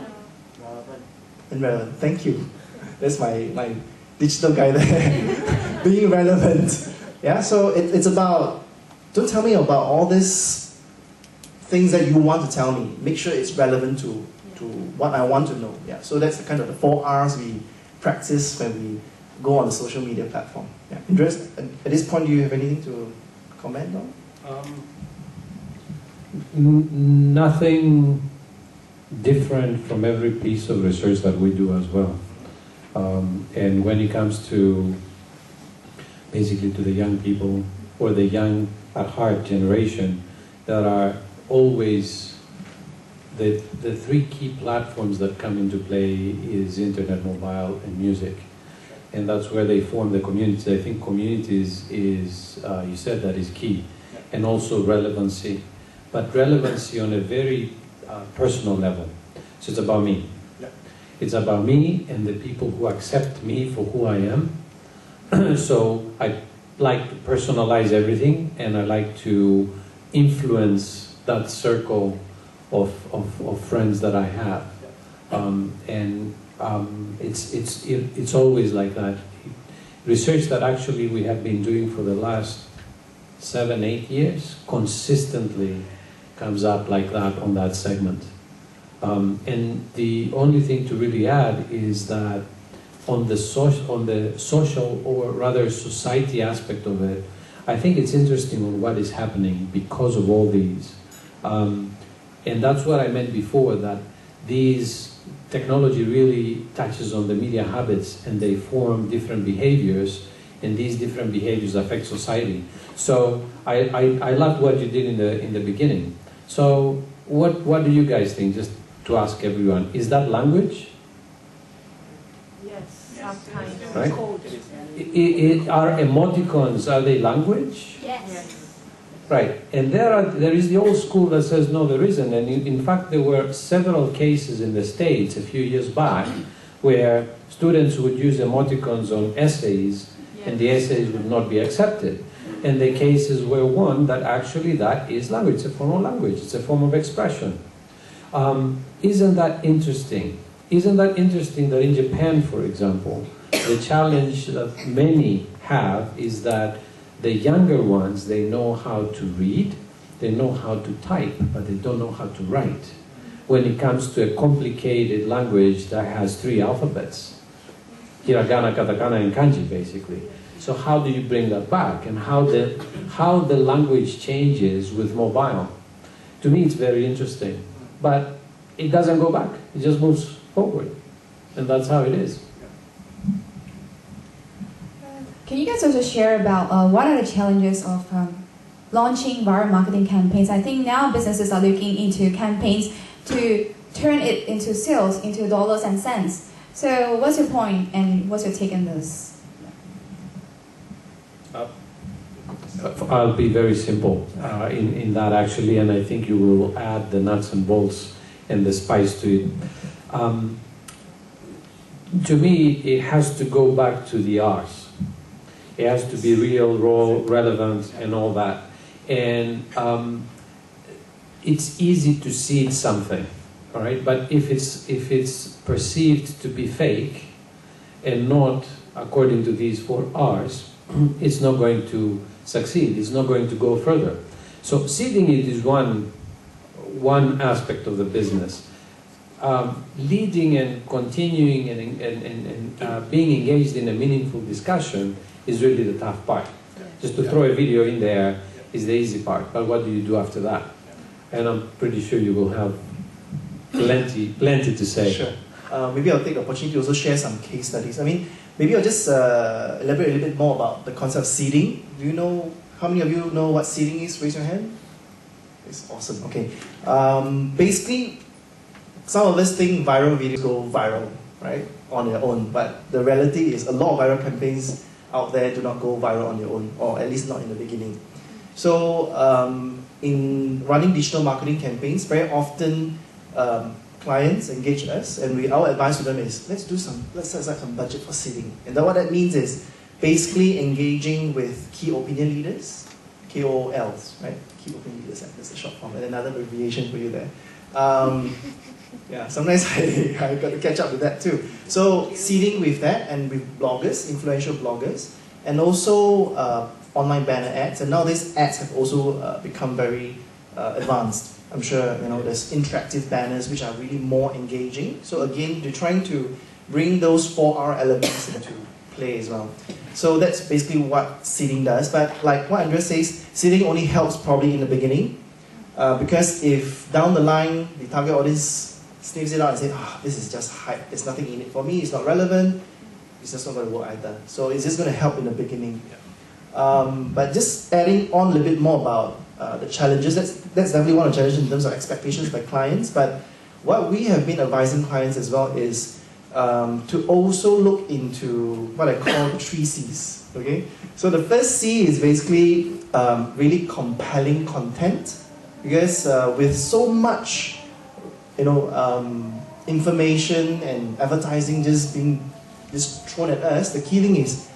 and relevant. Thank you. That's my digital guy there. Being relevant. Yeah, so it's about, don't tell me about all these things that you want to tell me. Make sure it's relevant to what I want to know. Yeah, so that's kind of the 4 R's we practice when we go on the social media platform. Yeah. Andreas, at this point, do you have anything to comment on? Nothing different from every piece of research that we do as well. And when it comes to basically to the young people or the young at heart generation, there are always the 3 key platforms that come into play is internet, mobile, and music. And that's where they form the communities. I think communities is, you said that is key. And also relevancy. But relevancy on a very personal level. So it's about me. It's about me and the people who accept me for who I am. So I like to personalize everything, and I like to influence that circle of friends that I have. It's always like that. Research that actually we have been doing for the last 7-8 years consistently comes up like that on that segment. And the only thing to really add is that on the social, or rather society aspect of it, I think it's interesting on what is happening because of all these. And that's what I meant before, that these technology really touches on the media habits and they form different behaviors, and these different behaviors affect society. So I loved what you did in the beginning. So what do you guys think, just to ask everyone, is that language? Yes, sometimes. Right? Are emoticons, are they language? Yes. Right, and there is the old school that says no, there isn't. And in fact, there were several cases in the States a few years back where students would use emoticons on essays, and the essays would not be accepted. And the cases were one that actually that is language. It's a form of language. It's a form of expression. Isn't that interesting? Isn't that interesting that in Japan, for example, the challenge that many have is that the younger ones, they know how to read, they know how to type, but they don't know how to write. When it comes to a complicated language that has 3 alphabets, hiragana, katakana, and kanji, basically. So how do you bring that back, and how the language changes with mobile? To me, it's very interesting, but it doesn't go back. It just moves forward, and that's how it is. Can you guys also share about what are the challenges of launching viral marketing campaigns? I think now businesses are looking into campaigns to turn it into sales, into dollars and cents. So what's your point, and what's your take on this? I'll be very simple in that actually, and I think you will add the nuts and bolts and the spice to it. To me, it has to go back to the R's. It has to be real, raw, relevant, and all that. And it's easy to seed something, all right? But if it's perceived to be fake and not according to these 4 R's, it's not going to succeed. It's not going to go further. So seeding it is one aspect of the business. Leading and continuing and being engaged in a meaningful discussion is really the tough part. Just to throw a video in there is the easy part, but what do you do after that? And I'm pretty sure you will have plenty to say. Sure. Maybe I'll take the opportunity to also share some case studies. I mean, maybe I'll just elaborate a little bit more about the concept of seeding. Do you know, how many of you know what seeding is? Raise your hand. It's awesome. Okay. Basically, some of us think viral videos go viral, right, on their own. But the reality is a lot of viral campaigns out there do not go viral on their own, or at least not in the beginning. So in running digital marketing campaigns, very often clients engage us, and our advice to them is, let's set aside some budget for seeding. And then what that means is basically engaging with key opinion leaders, KOLs, right? Key opinion leaders, that's a short form, and another abbreviation for you there. Yeah, sometimes I got to catch up with that too. So seeding with that, and with bloggers, influential bloggers, and also online banner ads. And nowadays ads have also become very advanced. I'm sure you know there's interactive banners which are really more engaging. So again, they're trying to bring those 4R elements into play as well. So that's basically what seeding does. But like what Andreas says, seeding only helps probably in the beginning, because if down the line the target audience sniffs it out and says, this is just hype, there's nothing in it for me, it's not relevant, it's just not going to work either. So it's just going to help in the beginning. But just adding on a little bit more about the challenges, that's definitely one of the challenges in terms of expectations by clients. But what we have been advising clients as well is to also look into what I call the 3 C's. Okay? So the first C is basically really compelling content, because with so much information and advertising just being thrown at us, the key thing is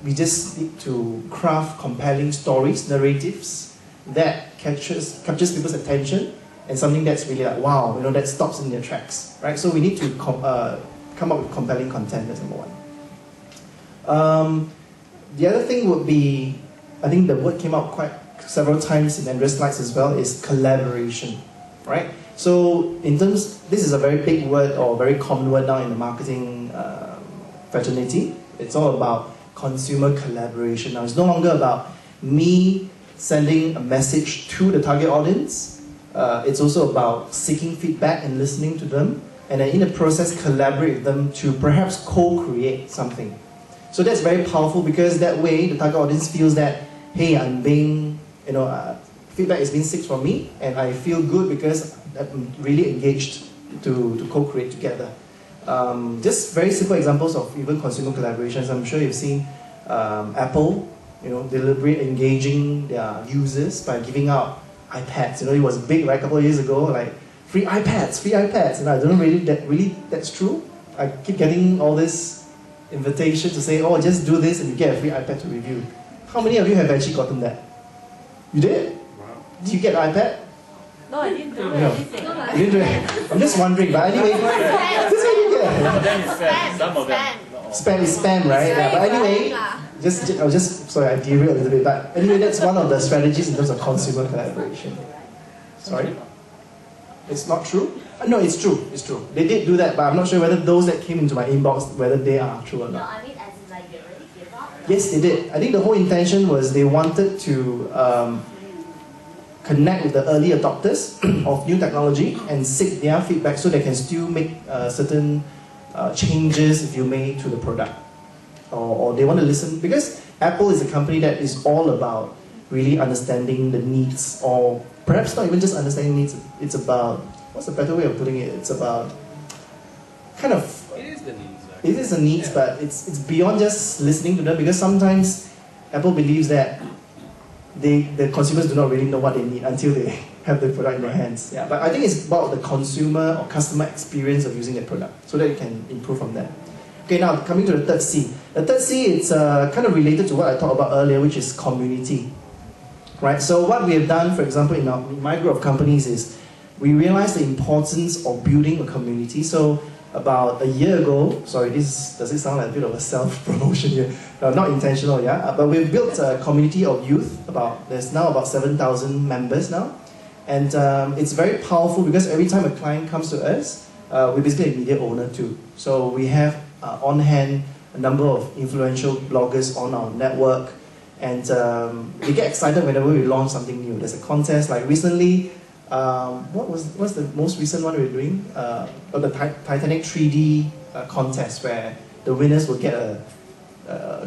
we just need to craft compelling stories, narratives that captures people's attention, and something that's really like, wow, that stops in their tracks, right? So we need to come up with compelling content. That's number 1. The other thing would be, I think the word came out quite several times in Andreas' slides as well, is collaboration, right? So in terms, this is a very big word or very common word now in the marketing fraternity. It's all about consumer collaboration. Now it's no longer about me sending a message to the target audience. It's also about seeking feedback and listening to them, and then in the process collaborate with them to perhaps co-create something. So that's very powerful, because that way the target audience feels that, hey, I'm being, feedback is being sought from me, and I feel good because I'm really engaged to co-create together. Just very simple examples of even consumer collaborations. I'm sure you've seen Apple, deliberately engaging their users by giving out iPads. It was big, right, a couple of years ago, like free iPads. And I don't know really that's true. I keep getting all this invitation to say, oh, just do this and you get a free iPad to review. How many of you have actually gotten that? You did? Wow. Did you get an iPad? No, I didn't do No. anything. You didn't do it? I'm just wondering, but anyway, this is what you get. Some of them is spam. Some of them. Spam is spam, right? Yeah, but anyway, sorry, I derailed a little bit, but anyway, that's one of the strategies in terms of consumer collaboration. Sorry? It's not true? No, it's true. It's true. They did do that, but I'm not sure whether those that came into my inbox, whether they are true or No, not. I mean as in like they already gave up. Yes, they did. I think the whole intention was they wanted to connect with the early adopters of new technology and seek their feedback so they can still make certain changes, if you may, to the product. Or they want to listen, because Apple is a company that is all about really understanding the needs, or perhaps not even just understanding needs, it's about, what's a better way of putting it? It's about kind of, It is the needs. it is a needs, but it's beyond just listening to them, because sometimes Apple believes that the consumers do not really know what they need until they have the product in their hands. Yeah, but I think it's about the consumer or customer experience of using the product, so that you can improve from that. Okay, now coming to the third C. The third C, it's kind of related to what I talked about earlier, which is community. right? So what we have done, for example, in my group of companies is we realized the importance of building a community. So about a year ago, sorry, does it sound like a bit of a self-promotion here? Not intentional, yeah? But we've built a community of youth. There's now about 7,000 members now. And it's very powerful because every time a client comes to us, we're basically a media owner too. So we have on hand a number of influential bloggers on our network. And they get excited whenever we launch something new. There's a contest, like recently, what's the most recent one we're doing? The Titanic 3D contest, where the winners will get a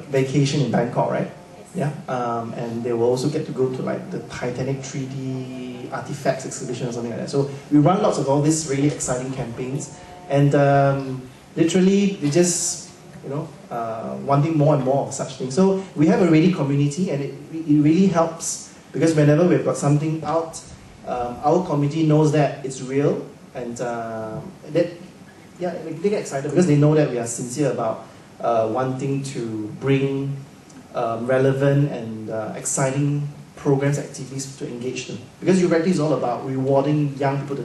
vacation in Bangkok, right? Yeah, and they will also get to go to like the Titanic 3D artifacts exhibition or something like that. So we run lots of all these really exciting campaigns, and literally they just, wanting more and more of such things. So we have a ready community, and it really helps because whenever we've got something out, our community knows that it's real, and they get excited because they know that we are sincere about wanting to bring relevant and exciting programs, activities to engage them. Because Uracti is all about rewarding young people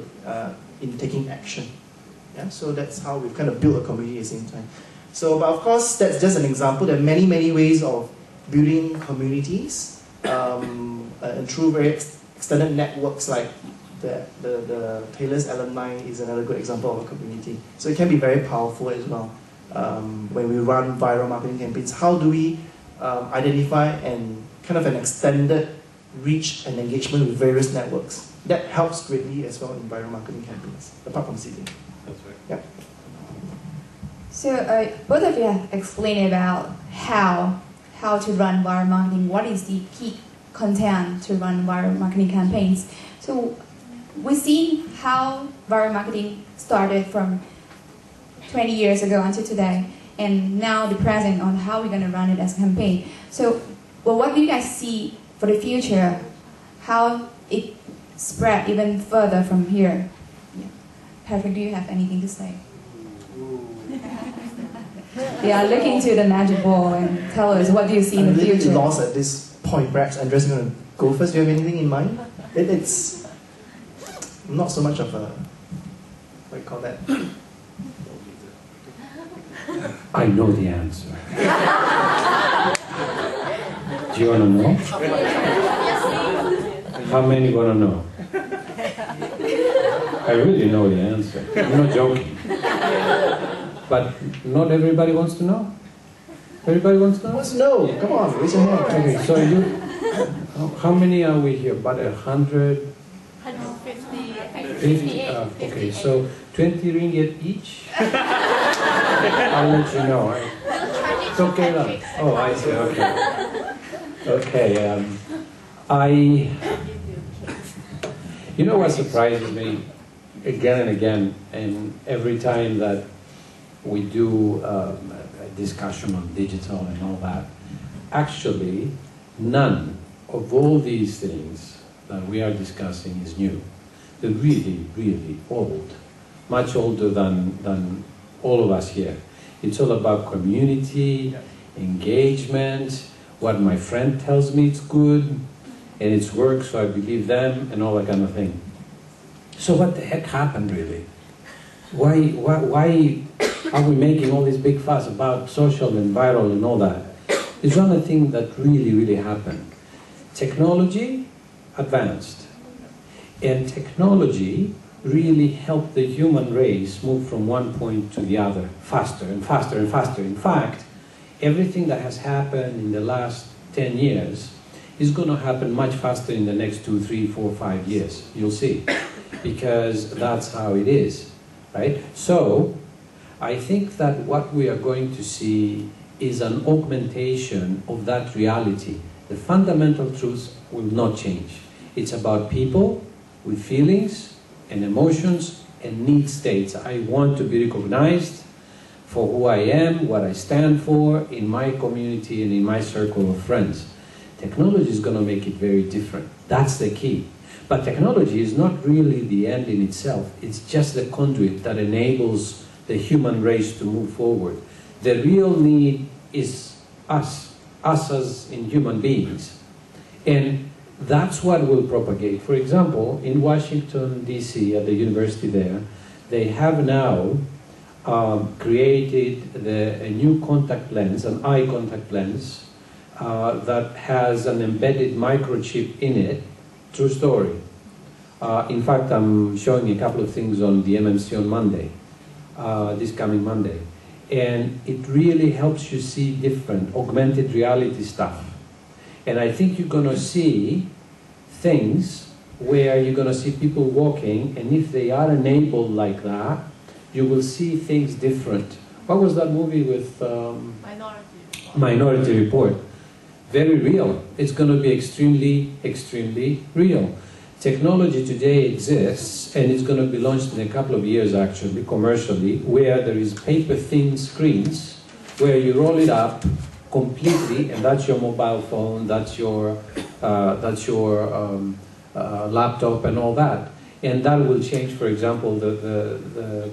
in taking action. Yeah, so that's how we've kind of built a community at the same time. So, but of course, that's just an example. There are many, many ways of building communities, and through very extended networks like the Taylor's Alumni is another good example of a community. So it can be very powerful as well. When we run viral marketing campaigns, how do we identify and kind of an extended reach and engagement with various networks? That helps greatly as well in viral marketing campaigns, apart from seeding. That's right. Yeah. So both of you have explained about how to run viral marketing, what is the key content to run viral marketing campaigns. So we've seen how viral marketing started from 20 years ago until today, and now the present on how we're going to run it as a campaign. So, well, what do you guys see for the future? How it spread even further from here? Yeah. Patrick, do you have anything to say? Yeah, look into the magic ball and tell us what do you see in the future. I'm lost at this point. Perhaps Andreas is going to go first. Do you have anything in mind? It's not so much of a, what do you call that? I know the answer. Do you want to know? How many want to know? I really know the answer. I'm not joking. But not everybody wants to know. Everybody wants to know? Wants to know? Come on, raise your hand. Okay, so how many are we here? About 100? 150. Okay, so 20 ringgit each? I'll let you know. It's okay, love. Oh, I see, okay. Okay, you know what surprises me again and again, and every time that we do a discussion on digital and all that, actually none of all these things that we are discussing is new. They're really, really old, much older than all of us here. It's all about community, engagement, what my friend tells me it's good, and it's work, so I believe them, and all that kind of thing. So what the heck happened, really? Why are we making all this big fuss about social and viral and all that? There's one thing that really, really happened. Technology advanced, and technology really helped the human race move from one point to the other faster and faster and faster. In fact, everything that has happened in the last 10 years is going to happen much faster in the next 2, 3, 4, 5 years. You'll see, because that's how it is, right? So I think that what we are going to see is an augmentation of that reality. The fundamental truth will not change. It's about people with feelings and emotions and need states. I want to be recognized for who I am, what I stand for in my community and in my circle of friends. Technology is going to make it very different. That's the key. But technology is not really the end in itself. It's just the conduit that enables the human race to move forward. The real need is us as in human beings. And that's what will propagate. For example, in Washington, D.C., at the university there, they have now created a new contact lens, an eye contact lens, that has an embedded microchip in it. True story. In fact, I'm showing a couple of things on the MMC on Monday, this coming Monday. And it really helps you see different augmented reality stuff. And I think you're going to see things where you're going to see people walking, and if they are enabled like that, you will see things different. What was that movie with Minority Report? Very real. It's going to be extremely, extremely real. Technology today exists, and it's going to be launched in a couple of years actually, commercially, where there is paper-thin screens, where you roll it up completely, and that's your mobile phone, that's your laptop and all that. And that will change, for example, the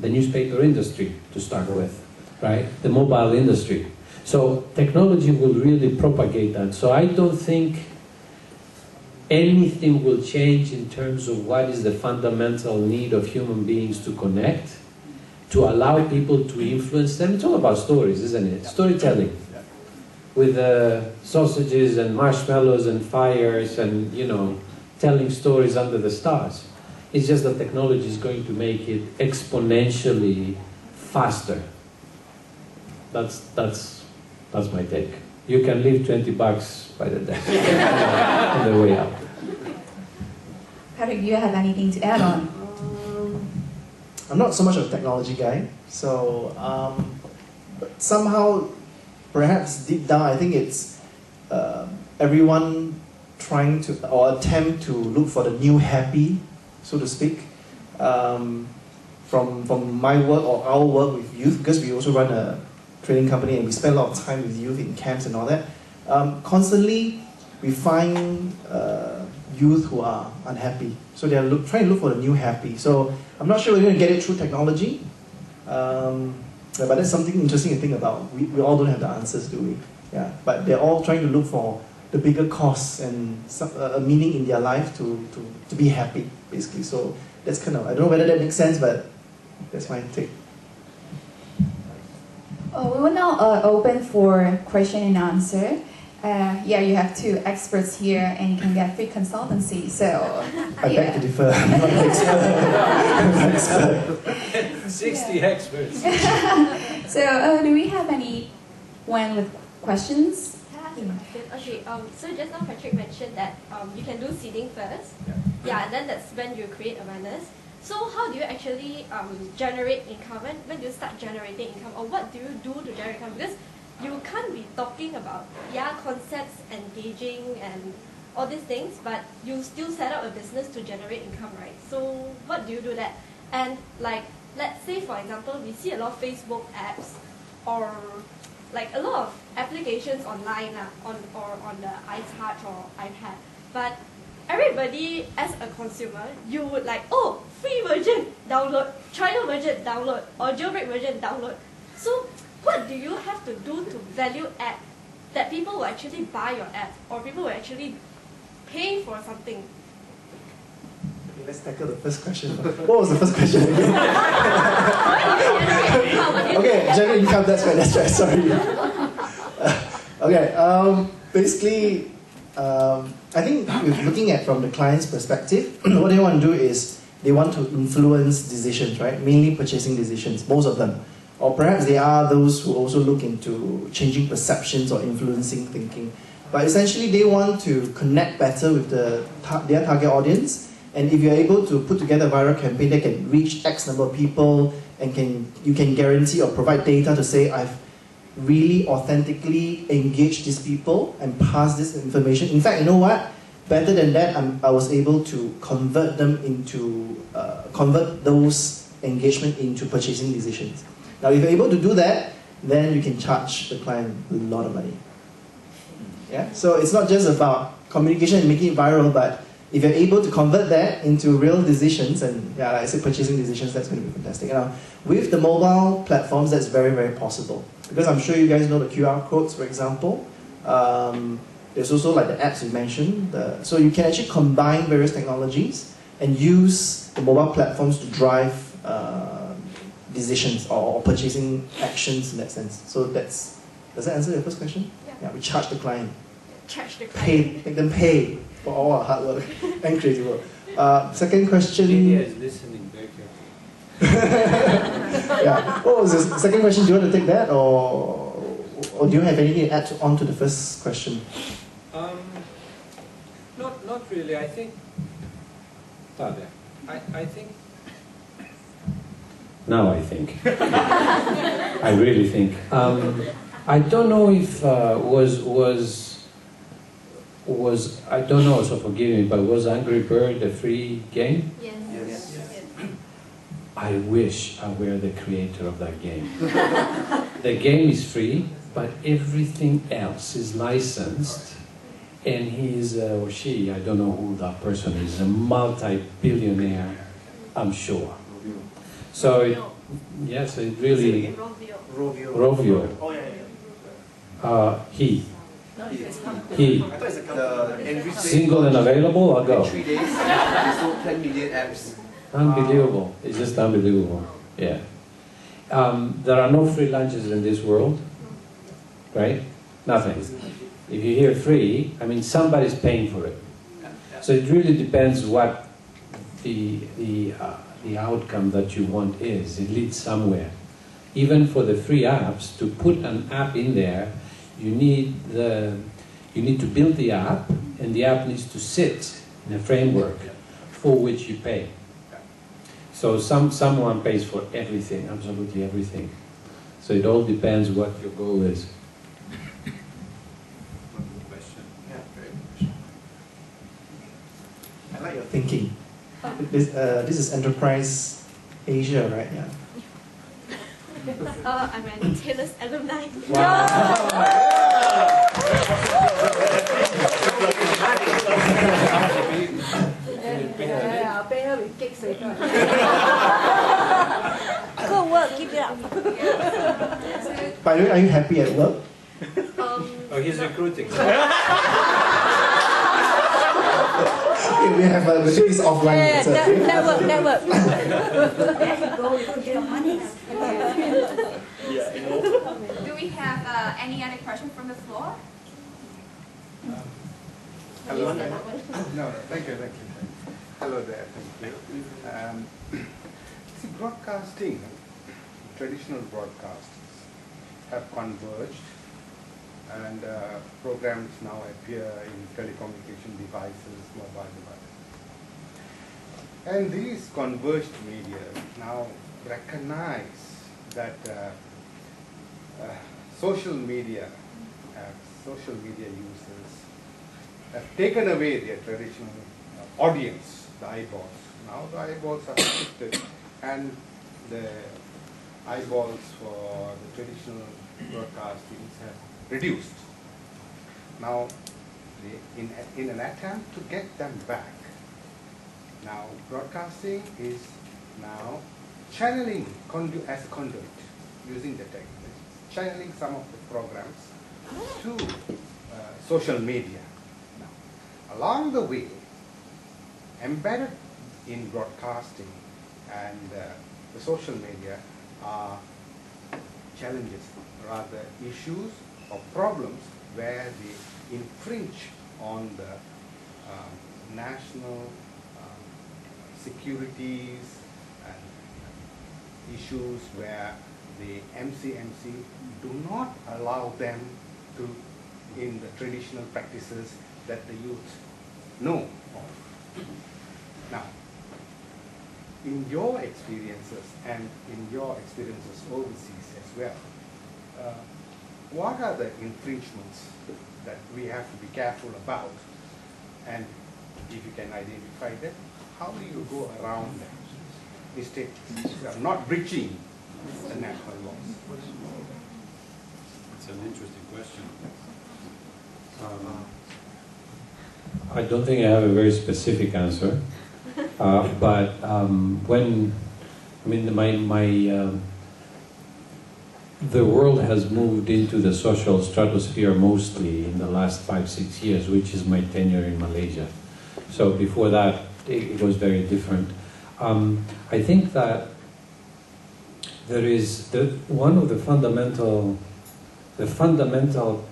newspaper industry to start with, right? The mobile industry. So technology will really propagate that. So I don't think anything will change in terms of what is the fundamental need of human beings to connect, to allow people to influence them. It's all about stories, isn't it? Storytelling. With sausages and marshmallows and fires and, you know, telling stories under the stars. It's just that technology is going to make it exponentially faster. That's my take. You can leave $20 by the desk on the way out. Patrick, do you have anything to add on? I'm not so much of a technology guy, so but somehow, perhaps deep down, I think it's everyone trying to, or attempt to look for the new happy, so to speak. From my work or our work with youth, because we also run a training company and we spend a lot of time with youth in camps and all that. Constantly, we find youth who are unhappy. So they are trying to look for the new happy. So I'm not sure we're going to get it through technology. But that's something interesting to think about. We all don't have the answers, do we? Yeah. But they're all trying to look for the bigger costs and a meaning in their life to be happy, basically. So that's kind of, I don't know whether that makes sense, but that's my take. We will now open for question and answer. Yeah, you have two experts here, and you can get free consultancy. So I beg to differ. I'm not an expert. 60 experts. So do we have anyone with questions? Okay, so just now Patrick mentioned that you can do seeding first. Yeah, and then that's when you create awareness. So how do you actually generate income? When do you start generating income? Or what do you do to generate income? Because you can't be talking about, concepts, engaging and all these things, but you still set up a business to generate income, right? So what do you do that? And like, let's say for example, we see a lot of Facebook apps or like a lot of applications online on the iTouch or iPad, but everybody as a consumer, you would like, oh, free version, download, trial version, download, or jailbreak version, download. So what do you have to do to value add that people will actually buy your app or people will actually pay for something? Okay, let's tackle the first question. What was the first question again? Okay, generate income, that's right, sorry. Okay, basically, I think we're looking at from the client's perspective, what they want to do is they want to influence decisions, right? Mainly purchasing decisions, most of them. Or perhaps there are those who also look into changing perceptions or influencing thinking. But essentially they want to connect better with their target audience. And if you're able to put together a viral campaign that can reach X number of people and you can guarantee or provide data to say, I've really authentically engaged these people and pass this information. In fact, you know what? Better than that, I was able to convert them into, convert those engagement into purchasing decisions. Now, if you're able to do that, then you can charge the client a lot of money. Yeah? So it's not just about communication and making it viral, but if you're able to convert that into real decisions, and like I said, purchasing decisions, that's going to be fantastic. Now, with the mobile platforms, that's very, very possible. Because I'm sure you guys know the QR codes, for example. There's also like the apps you mentioned. So you can actually combine various technologies and use the mobile platforms to drive decisions or purchasing actions in that sense. So does that answer your first question? Yeah, we charge the client. Charge the client. Make them pay for all our hard work and creative work. Second question. India is listening very carefully. Yeah. What was the second question? Do you want to take that, or do you have anything to add on to the first question? Not really. I think. I think. Now I think. I really think. I don't know if was I don't know, so forgive me, but was Angry Bird a free game? Yes. I wish I were the creator of that game. The game is free, but everything else is licensed, and he is or she, I don't know who that person is, a multi-billionaire, I'm sure. So yes, it really. Rovio. Oh yeah. He. I thought it's like Single and available, I'll go. In 3 days, we sold 10 million apps. Unbelievable. It's just unbelievable. Yeah. There are no free lunches in this world, right? Nothing. If you hear free, I mean somebody's paying for it. So it really depends what the outcome that you want is. It leads somewhere. Even for the free apps, to put an app in there, you need to build the app, and the app needs to sit in a framework for which you pay. So someone pays for everything, absolutely everything. So it all depends what your goal is. I like your thinking. This is Enterprise Asia, right? Yeah. I'm an Taylor's alumni. I'll pay her with cakes later. Good work, keep it up. By the way, are you happy at work? Oh, he's recruiting. Okay, we have a this offline. Network. There you go, you get your money. Do we have any other question from the floor? Hello. No, thank you. Hello there, thank you. See, broadcasting, traditional broadcasters have converged, and programs now appear in telecommunication devices, mobile devices. And these converged media now recognize that social media users have taken away their traditional audience, the eyeballs. Now the eyeballs are shifted, and the eyeballs for the traditional broadcastings have reduced. Now, in an attempt to get them back, now broadcasting is now channeling as a conduit using the technology, channeling some of the programs to social media. Now, along the way, embedded in broadcasting and the social media are challenges, rather issues or problems where they infringe on the national securities and issues where the MCMC do not allow them to in the traditional practices that the youth know of. Now, in your experiences and in your experiences overseas as well, what are the infringements that we have to be careful about? And if you can identify them, how do you go around them? Mistakes, not breaching the national laws. It's an interesting question. I don't think I have a very specific answer, but when, I mean, the world has moved into the social stratosphere mostly in the last 5-6 years, which is my tenure in Malaysia. So before that, it was very different. I think that there is one of the fundamental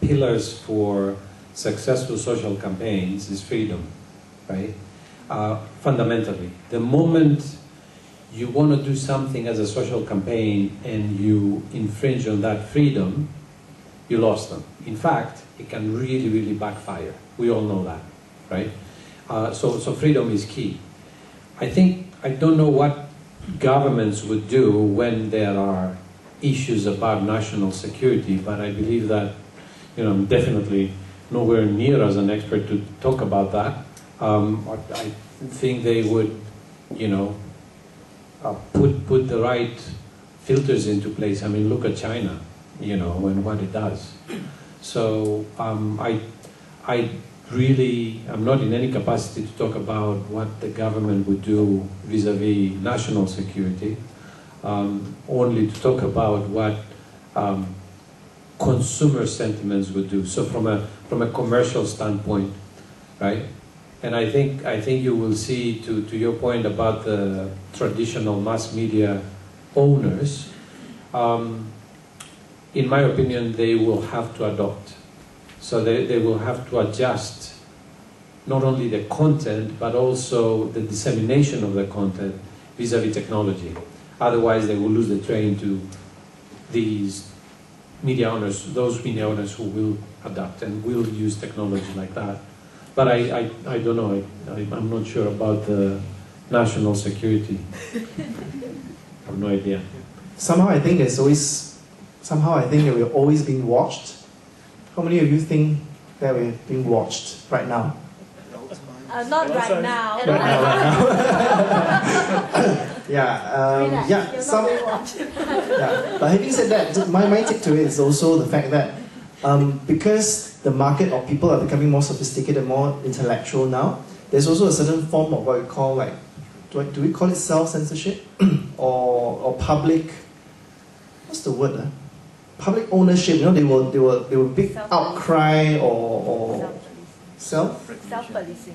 pillars for successful social campaigns is freedom, right? Fundamentally, the moment you want to do something as a social campaign and you infringe on that freedom, you lost them. In fact, it can really, really backfire. We all know that, right? So freedom is key. I don't know what governments would do when there are issues about national security, but I believe that, I'm definitely nowhere near as an expert to talk about that. I think they would, put the right filters into place. I mean, look at China, and what it does. So I'm not in any capacity to talk about what the government would do vis-a-vis national security, only to talk about what consumer sentiments would do. So from a commercial standpoint, right? And I think you will see, to your point about the traditional mass media owners, in my opinion, they will have to adopt. So they will have to adjust not only the content, but also the dissemination of the content vis-a-vis technology. Otherwise, they will lose the train to these media owners, those media owners who will adapt and will use technology like that. But I don't know, I'm not sure about the national security. I have no idea. Somehow I think that we're always being watched. How many of you think that we're being watched right now? Not right now. Right now. Yeah, but having said that, my take to it is also the fact that because the market or people are becoming more sophisticated, more intellectual now, there's also a certain form of what we call, like, do we call it self-censorship? or public, what's the word? Public ownership. They will big outcry or self-policing.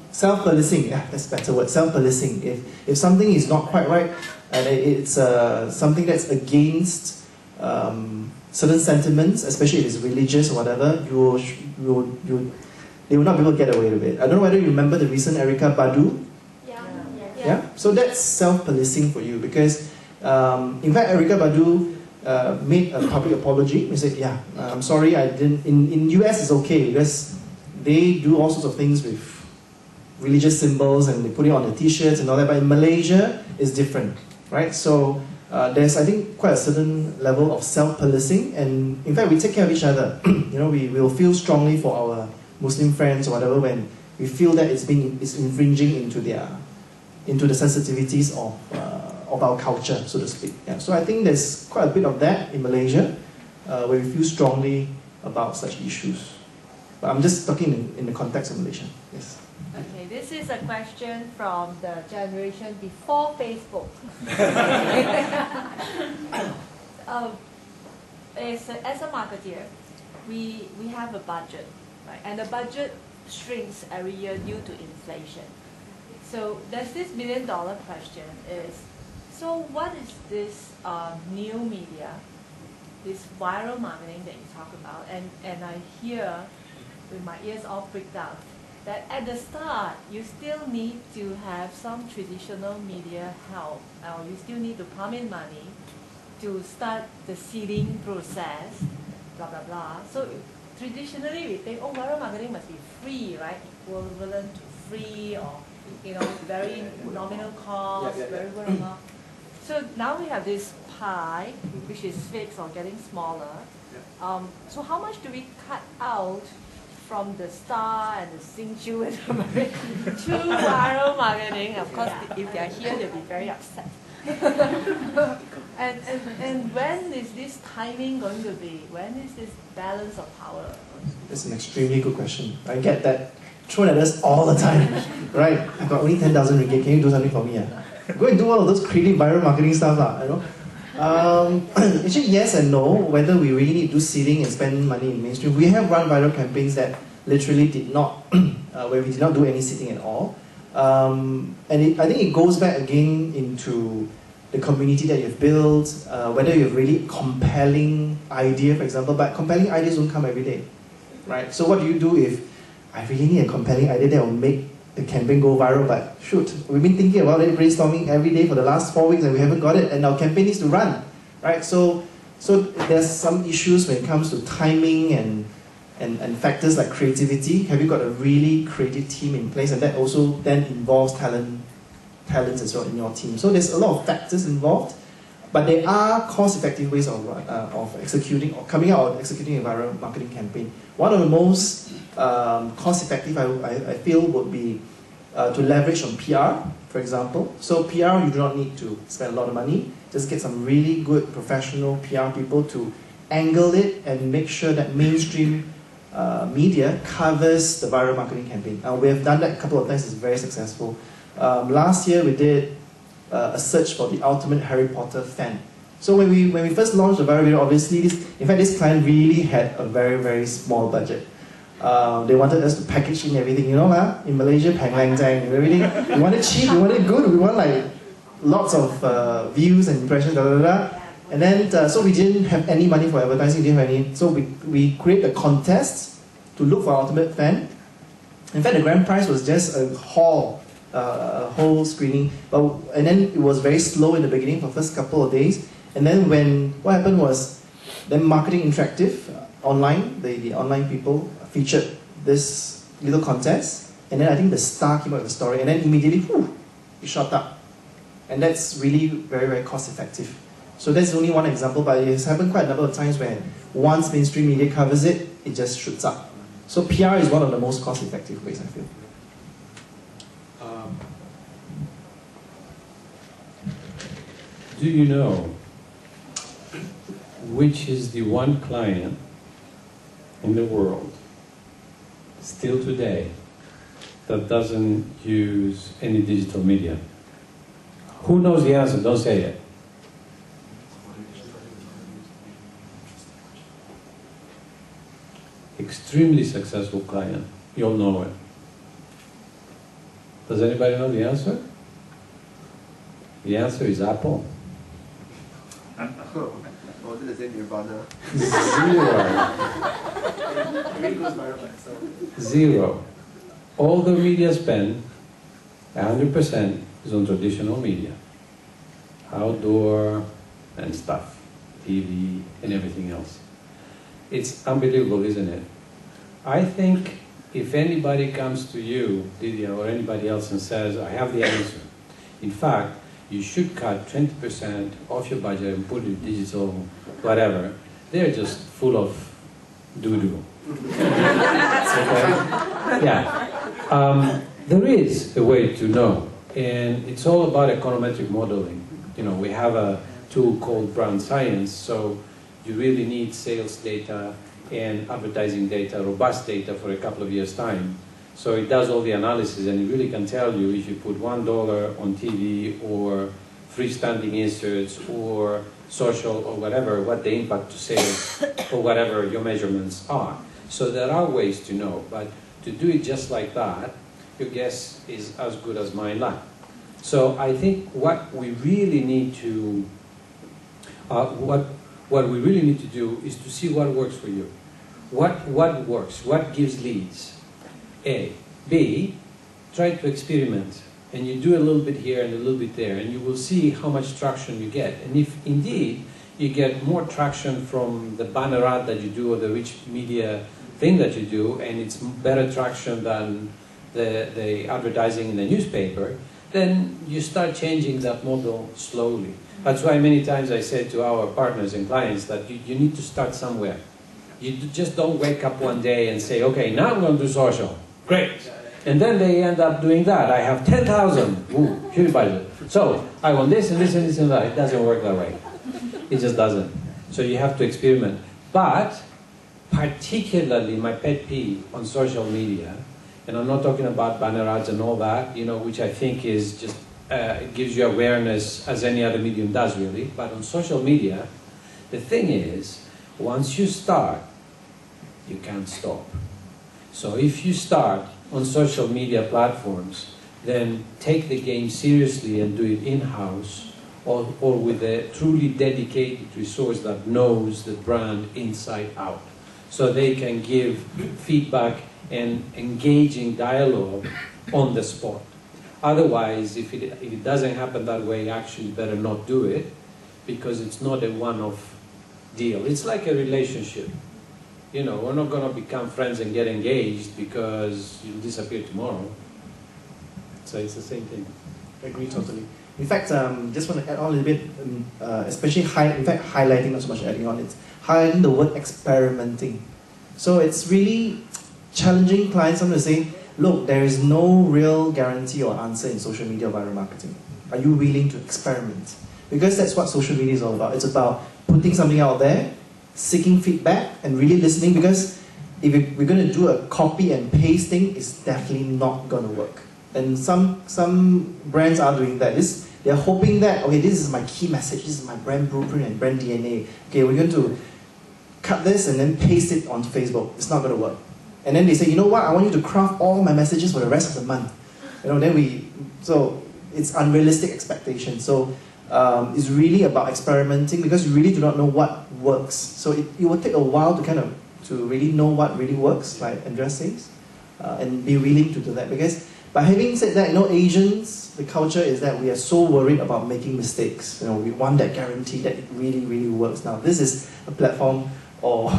Yeah, that's a better word. Self-policing. If something is not quite right and it's something that's against certain sentiments, especially if it's religious or whatever, they will not be able to get away with it. I don't know whether you remember the recent Erykah Badu. Yeah. So that's self-policing for you, because in fact Erykah Badu made a public apology. He said, I'm sorry, I didn't. In US it's okay because they do all sorts of things with religious symbols and they put it on the t-shirts and all that. But in Malaysia it's different, right? So there's, I think, quite a certain level of self-policing, and in fact we take care of each other. We will feel strongly for our Muslim friends or whatever when we feel that it's infringing into the sensitivities of our culture, so to speak. Yeah. So I think there's quite a bit of that in Malaysia, where we feel strongly about such issues. But I'm just talking in the context of Malaysia. Yes. Okay, this is a question from the generation before Facebook. As a marketeer, we have a budget, right? And the budget shrinks every year due to inflation. So there's this $1 million question is, so what is this new media, this viral marketing that you talk about? And I hear, with my ears all freaked out, that at the start, you still need to have some traditional media help, or you still need to pump in money to start the seeding process, blah, blah, blah. So traditionally, we think, viral marketing must be free, right? Equivalent to free, or very nominal cost, very word of mouth. So now we have this pie, which is fixed or getting smaller. So how much do we cut out from the Star and the Sing-Chu and the to viral marketing? Of course, if they are here, they'll be very upset. and when is this timing going to be? When is this balance of power? It's an extremely good question. I get that thrown at us all the time. Right, I've got only 10,000 ringgit, can you do something for me? Go and do all of those creative viral marketing stuff. Actually, yes and no. Whether we really need to do seeding and spend money in mainstream. We have run viral campaigns that literally did not, where we did not do any seeding at all. I think it goes back again into the community that you've built, whether you have really compelling idea, for example, but compelling ideas don't come every day, right? So what do you do if I really need a compelling idea that will make the campaign go viral, but shoot, we've been thinking about it, brainstorming every day for the last 4 weeks and we haven't got it, and our campaign needs to run, right? So there's some issues when it comes to timing and factors like creativity. Have you got a really creative team in place? And that also then involves talents as well in your team. So there's a lot of factors involved, but there are cost-effective ways of executing or coming out of executing a viral marketing campaign. One of the most cost-effective, I feel, would be to leverage on PR, for example. So PR, you do not need to spend a lot of money. Just get some really good professional PR people to angle it and make sure that mainstream media covers the viral marketing campaign. We have done that a couple of times. It's very successful. Last year we did a search for the ultimate Harry Potter fan. So when we first launched the viral video, obviously this client really had a very, very small budget. They wanted us to package in everything, you know, in Malaysia, pang lang jang, everything. We wanted cheap, we wanted good, we want like lots of views and impressions, da da da. And then, so we didn't have any money for advertising, didn't have any. So we created a contest to look for ultimate fan. In fact, the grand prize was just a whole screening. And then it was very slow in the beginning for the first couple of days. And then what happened was, then Marketing Interactive online, the online people featured this little contest. And then I think the star came out with the story. And then immediately, it shot up. And that's really very, very cost effective. So that's only one example, but it has happened quite a number of times when once mainstream media covers it, it just shoots up. So PR is one of the most cost-effective ways, I feel. Do you know which is the one client in the world, still today, that doesn't use any digital media? Who knows the answer? Don't say it. Extremely successful client. You'll know it. Does anybody know the answer? The answer is Apple. What did they say, Nirvana? Zero. All the media spend, 100%, is on traditional media. Outdoor and stuff. TV and everything else. It's unbelievable, isn't it? I think if anybody comes to you, Lydia, or anybody else and says, I have the answer. In fact, you should cut 20% off your budget and put it in digital, whatever. They're just full of doo-doo. Okay? Yeah. There is a way to know, and it's all about econometric modeling. You know, we have a tool called brand science, so you really need sales data and advertising data, robust data for a couple of years' time. So it does all the analysis, and it really can tell you if you put $1 on TV or freestanding inserts or social or whatever, what the impact to sales or whatever your measurements are. So there are ways to know, but to do it just like that, your guess is as good as mine lie. So I think what we really need to what we really need to do is to see what works for you. What works? What gives leads? A. B. Try to experiment. And you do a little bit here and a little bit there, and you will see how much traction you get. And if indeed you get more traction from the banner ad that you do or the rich media thing that you do, and it's better traction than the advertising in the newspaper, then you start changing that model slowly. That's why many times I say to our partners and clients that you need to start somewhere. You just don't wake up one day and say, okay, now I'm going to do social. Great. And then they end up doing that. I have 10,000. Ooh, huge budget. So I want this and this and this and that. It doesn't work that way. It just doesn't. So you have to experiment. But particularly my pet peeve on social media, and I'm not talking about banner ads and all that, you know, which I think is just it gives you awareness as any other medium does, really. But on social media, the thing is, once you start, you can't stop. So if you start on social media platforms, then take the game seriously and do it in-house, or with a truly dedicated resource that knows the brand inside out. So they can give feedback and engaging dialogue on the spot. Otherwise, if it doesn't happen that way, actually better not do it, because it's not a one-off deal. It's like a relationship. You know, we're not going to become friends and get engaged because you'll disappear tomorrow. So it's the same thing. I agree totally. In fact, just want to add on a little bit, especially highlighting, not so much adding on, it's highlighting the word experimenting. So it's really challenging clients to say, look, there is no real guarantee or answer in social media viral marketing. Are you willing to experiment? Because that's what social media is all about. It's about putting something out there, seeking feedback, and really listening, because if we're going to do a copy and paste thing, it's definitely not going to work. And some brands are doing that. They're hoping that, okay, this is my key message, this is my brand blueprint and brand DNA. Okay, we're going to cut this and then paste it onto Facebook. It's not going to work. And then they say, you know what, I want you to craft all my messages for the rest of the month. You know, so it's unrealistic expectation. So it's really about experimenting, because you really do not know what works. So it will take a while to really know what really works, like Andreas says, and be willing to do that. Because by having said that, you know, Asians, the culture is that we are so worried about making mistakes. You know, we want that guarantee that it really, really works. Now, this is a platform, or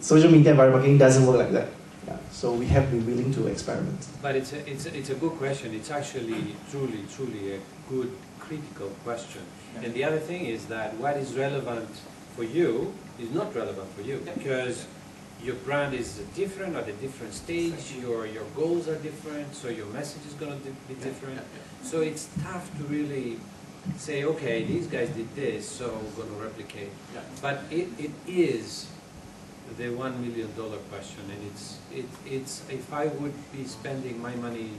social media viral marketing doesn't work like that. Yeah. So we have to be willing to experiment. But it's a good question. It's actually truly a good critical question. Yeah. And the other thing is that what is relevant for you is not relevant for you, because your brand is different at a different stage, your goals are different, so your message is going to be different. So it's tough to really say, okay, these guys did this, so we're going to replicate. But it is the $1 million question, and it's if I would be spending my money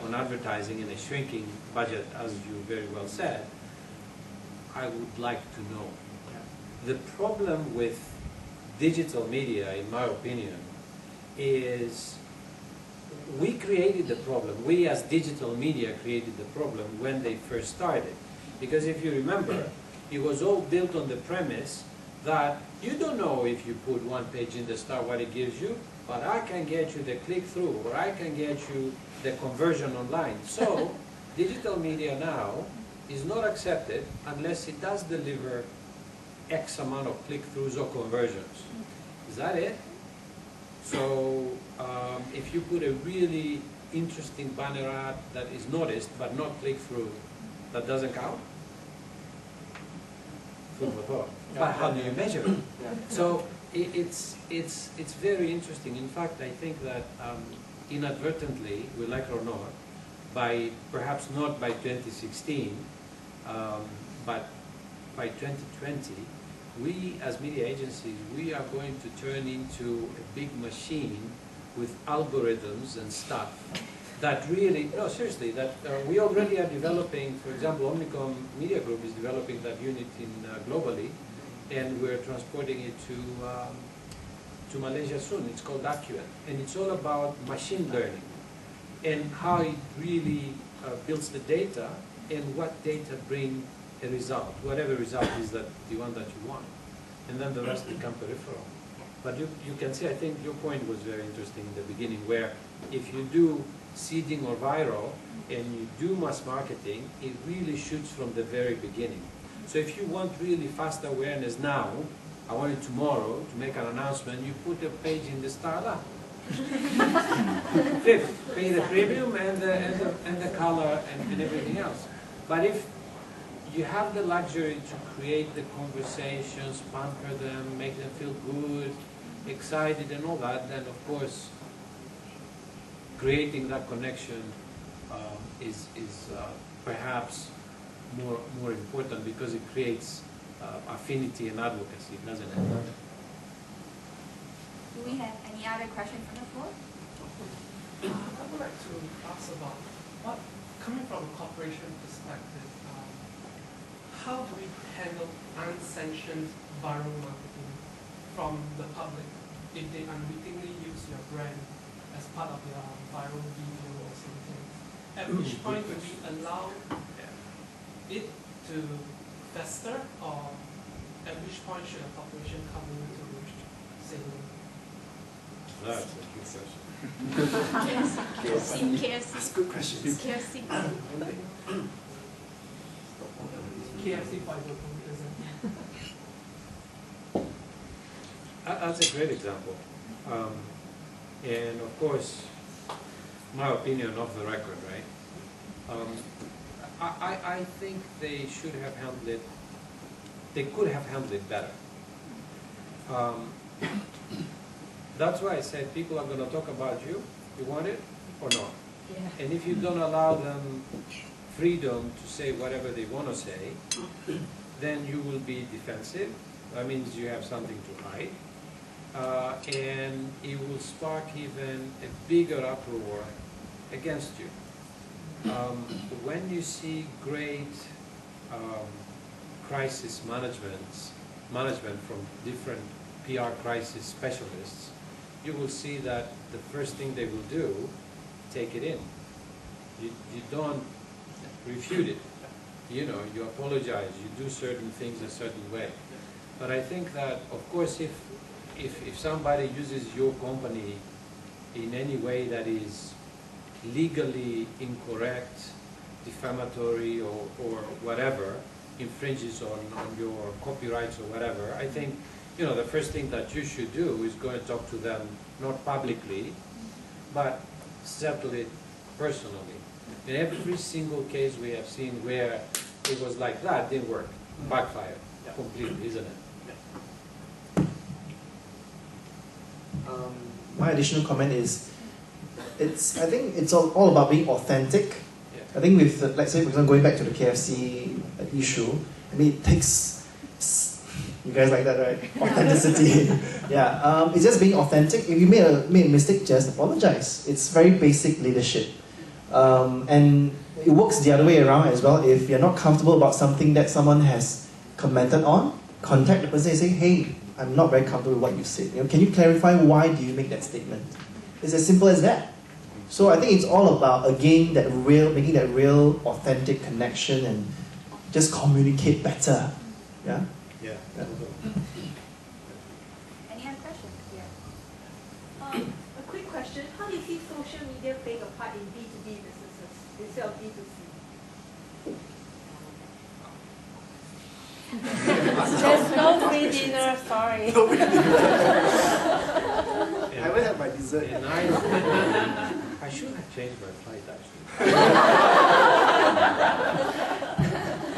on advertising in a shrinking budget, as you very well said, I would like to know. The problem with digital media, in my opinion, is we created the problem. We as digital media created the problem when they first started. Because if you remember, it was all built on the premise that you don't know if you put one page in the Star what it gives you, but I can get you the click-through, or I can get you the conversion online. So digital media now is not accepted unless it does deliver X amount of click-throughs or conversions. Is that it? So if you put a really interesting banner ad that is noticed but not click-through, that doesn't count? Food for thought. But how do you measure it? So it's very interesting. In fact, I think that inadvertently, we like it or not, perhaps not by 2016, but by 2020, we as media agencies, we are going to turn into a big machine with algorithms and stuff that really, no, seriously, that we already are developing. For example, Omnicom Media Group is developing that unit globally, and we're transporting it to Malaysia soon. It's called Acuant, and it's all about machine learning and how it really builds the data, and what data bring a result, whatever result is that the one that you want, and then the rest become peripheral. But you can see, I think your point was very interesting in the beginning, where if you do seeding or viral and you do mass marketing, it really shoots from the very beginning. So if you want really fast awareness now, I want it tomorrow to make an announcement, you put a page in the Starla. Fifth, pay the premium and the color and everything else. But if you have the luxury to create the conversations, pamper them, make them feel good, excited and all that, then of course creating that connection is perhaps more important, because it creates affinity and advocacy, doesn't it? Do we have any other questions from the floor? I would like to ask about what coming from a corporation perspective, how do we handle unsanctioned viral marketing from the public if they unwittingly use your brand as part of their viral video or something? At which point would we allow it to fester, or at which point should a corporation come in to say no? That's a good question. KFC. That's a good question. KFC. KFC 5 That's a great example. And of course, my opinion off the record, right? I think they should have handled it, they could have handled it better. That's why I said people are going to talk about you. You want it or not? Yeah. And if you don't allow them freedom to say whatever they want to say, then you will be defensive. That means you have something to hide. And it will spark even a bigger uproar against you. When you see great crisis management from different PR crisis specialists, you will see that the first thing they will do, take it in. You don't refute it. You know, you apologize, you do certain things a certain way. But I think that, of course, if somebody uses your company in any way that is legally incorrect, defamatory, or whatever, infringes on your copyrights or whatever, I think, you know, the first thing that you should do is go and talk to them, not publicly, but settle it personally. In every single case we have seen where it was like that, didn't work, backfired completely, isn't it? My additional comment is, I think it's all about being authentic. Yeah. I think with, let's say, for example, going back to the KFC issue, I mean, it takes, you guys like that, right? Authenticity. Yeah, it's just being authentic. If you made a mistake, just apologize. It's very basic leadership. And it works the other way around as well. If you're not comfortable about something that someone has commented on, contact the person and say, hey, I'm not very comfortable with what you said. You know, can you clarify why do you make that statement? It's as simple as that. So I think it's all about, again, making that real, authentic connection and just communicate better. Yeah? Yeah. Any other questions? Yeah. A quick question. How do you see social media playing a part in B2B businesses instead of B2C? There's no free dinner, sorry. I will have my dessert. And I should have changed my flight, actually.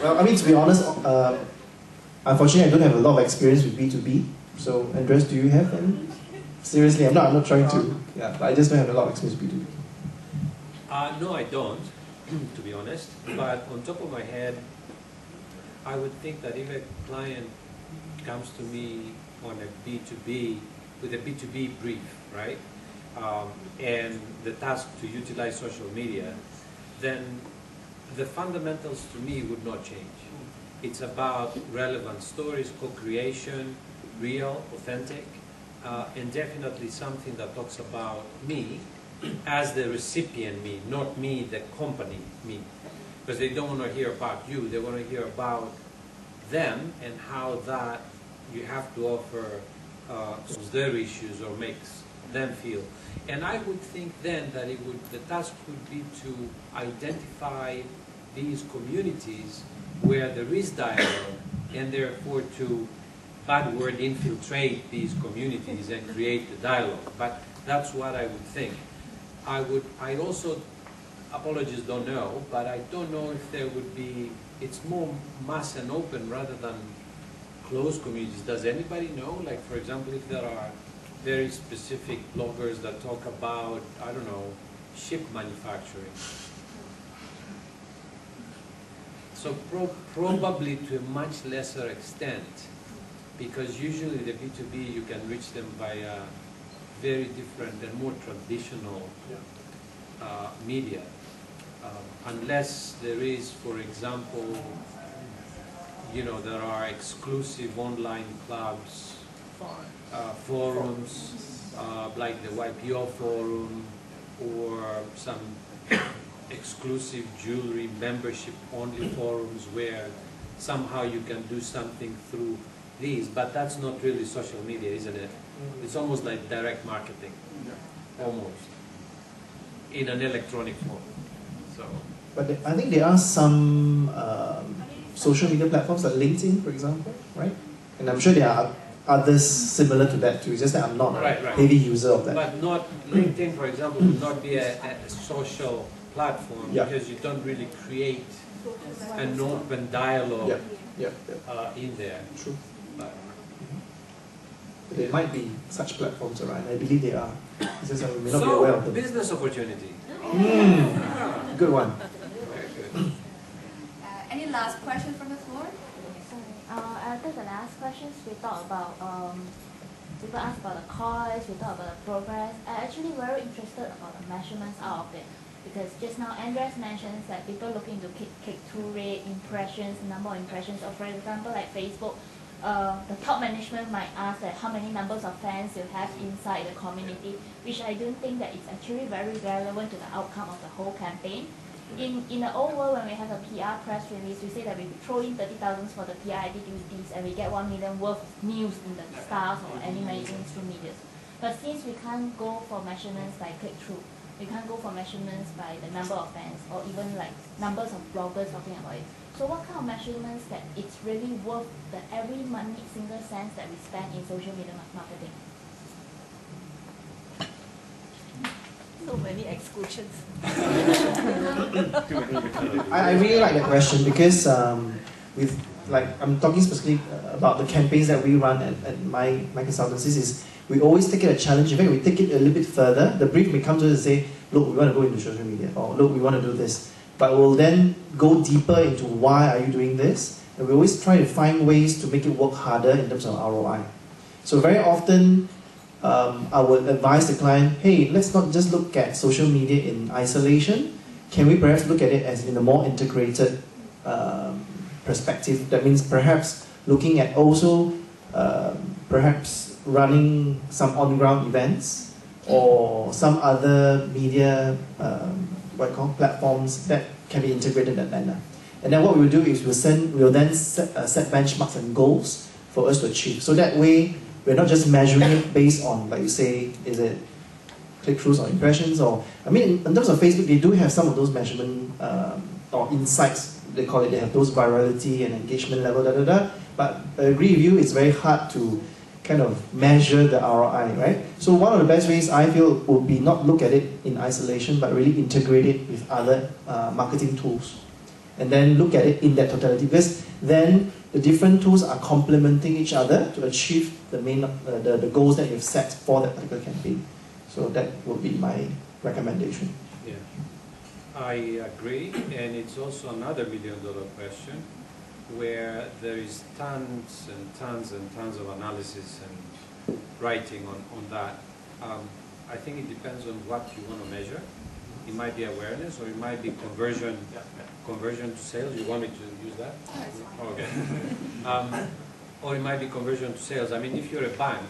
Well, I mean, to be honest, unfortunately, I don't have a lot of experience with B2B. So, Andreas, do you have any? Seriously, I'm not trying to. Yeah, but I just don't have a lot of experience with B2B. No, I don't, to be honest. But on top of my head, I would think that if a client comes to me on a B2B, with a B2B brief, right? And the task to utilize social media, then the fundamentals to me would not change. It's about relevant stories, co-creation, real, authentic, and definitely something that talks about me as the recipient me, not me, the company me. Because they don't want to hear about you, they want to hear about them and how that you have to offer solves their issues or makes them feel. And I would think then that the task would be to identify these communities where there is dialogue, and therefore to, bad word, infiltrate these communities and create the dialogue. But that's what I would think. I also, apologies, don't know, but I don't know if there would be, it's more mass and open rather than closed communities. Does anybody know? Like, for example, if there are very specific bloggers that talk about, I don't know, ship manufacturing. So probably to a much lesser extent, because usually the B2B, you can reach them via very different and more traditional media. unless there is, for example, you know, there are exclusive online clubs, forums, like the YPO forum, or some exclusive jewelry membership-only forums where somehow you can do something through these, but that's not really social media, isn't it? It's almost like direct marketing, almost, in an electronic form. So, but I think there are some social media platforms like LinkedIn, for example, right? And I'm sure there are others similar to that too. It's just that I'm not a heavy user of that. But not LinkedIn, for example, would not be a social platform because you don't really create an open dialogue in there. True. There might be such platforms around. I believe there are. It's just that we may not be aware of them. Business opportunity. Good one. Any last question from the floor? After the last questions, we talked about, people asked about the cost, we talked about the progress. I'm actually very interested about the measurements out of it. Because just now Andreas mentions that people looking to click-through rate, impressions, number of impressions, or for example like Facebook, the top management might ask that how many numbers of fans you have inside the community, which I don't think that it's actually very relevant to the outcome of the whole campaign. In the old world, when we have a PR press release, we say that we throw in 30,000 for the PR activities and we get 1 million worth of news in the stars or any mainstream media. But since we can't go for measurements by click-through, we can't go for measurements by the number of fans or even like numbers of bloggers talking about it. So what kind of measurements that it's really worth the every money, single cents that we spend in social media marketing? So many exclusions. I really like that question because with I'm talking specifically about the campaigns that we run at my consultancies is we always take it a challenge. In fact, we take it a little bit further. The brief may come to us and say, look, we want to go into social media, or look, we want to do this. But we'll then go deeper into why are you doing this, and we always try to find ways to make it work harder in terms of ROI. So very often, I would advise the client, hey, let's not just look at social media in isolation. Can we perhaps look at it as in a more integrated perspective? That means perhaps looking at also perhaps running some on-ground events or some other media platforms that can be integrated in that manner. And then what we will do is we'll then set benchmarks and goals for us to achieve. So that way, we're not just measuring it based on, like you say, is it click-throughs or impressions, or, I mean, in terms of Facebook, they do have some of those measurement or insights, they call it, they have those virality and engagement level, but I agree with you, it's very hard to kind of measure the ROI, right? So one of the best ways I feel would be not look at it in isolation, but really integrate it with other marketing tools. And then look at it in that totality, because then the different tools are complementing each other to achieve the main the goals that you've set for that particular campaign. So that would be my recommendation. Yeah, I agree, and it's also another $1 million question where there is tons and tons and tons of analysis and writing on that. I think it depends on what you want to measure. It might be awareness, or it might be conversion to sales. You want me to use that? Okay. Or it might be conversion to sales. I mean, if you're a bank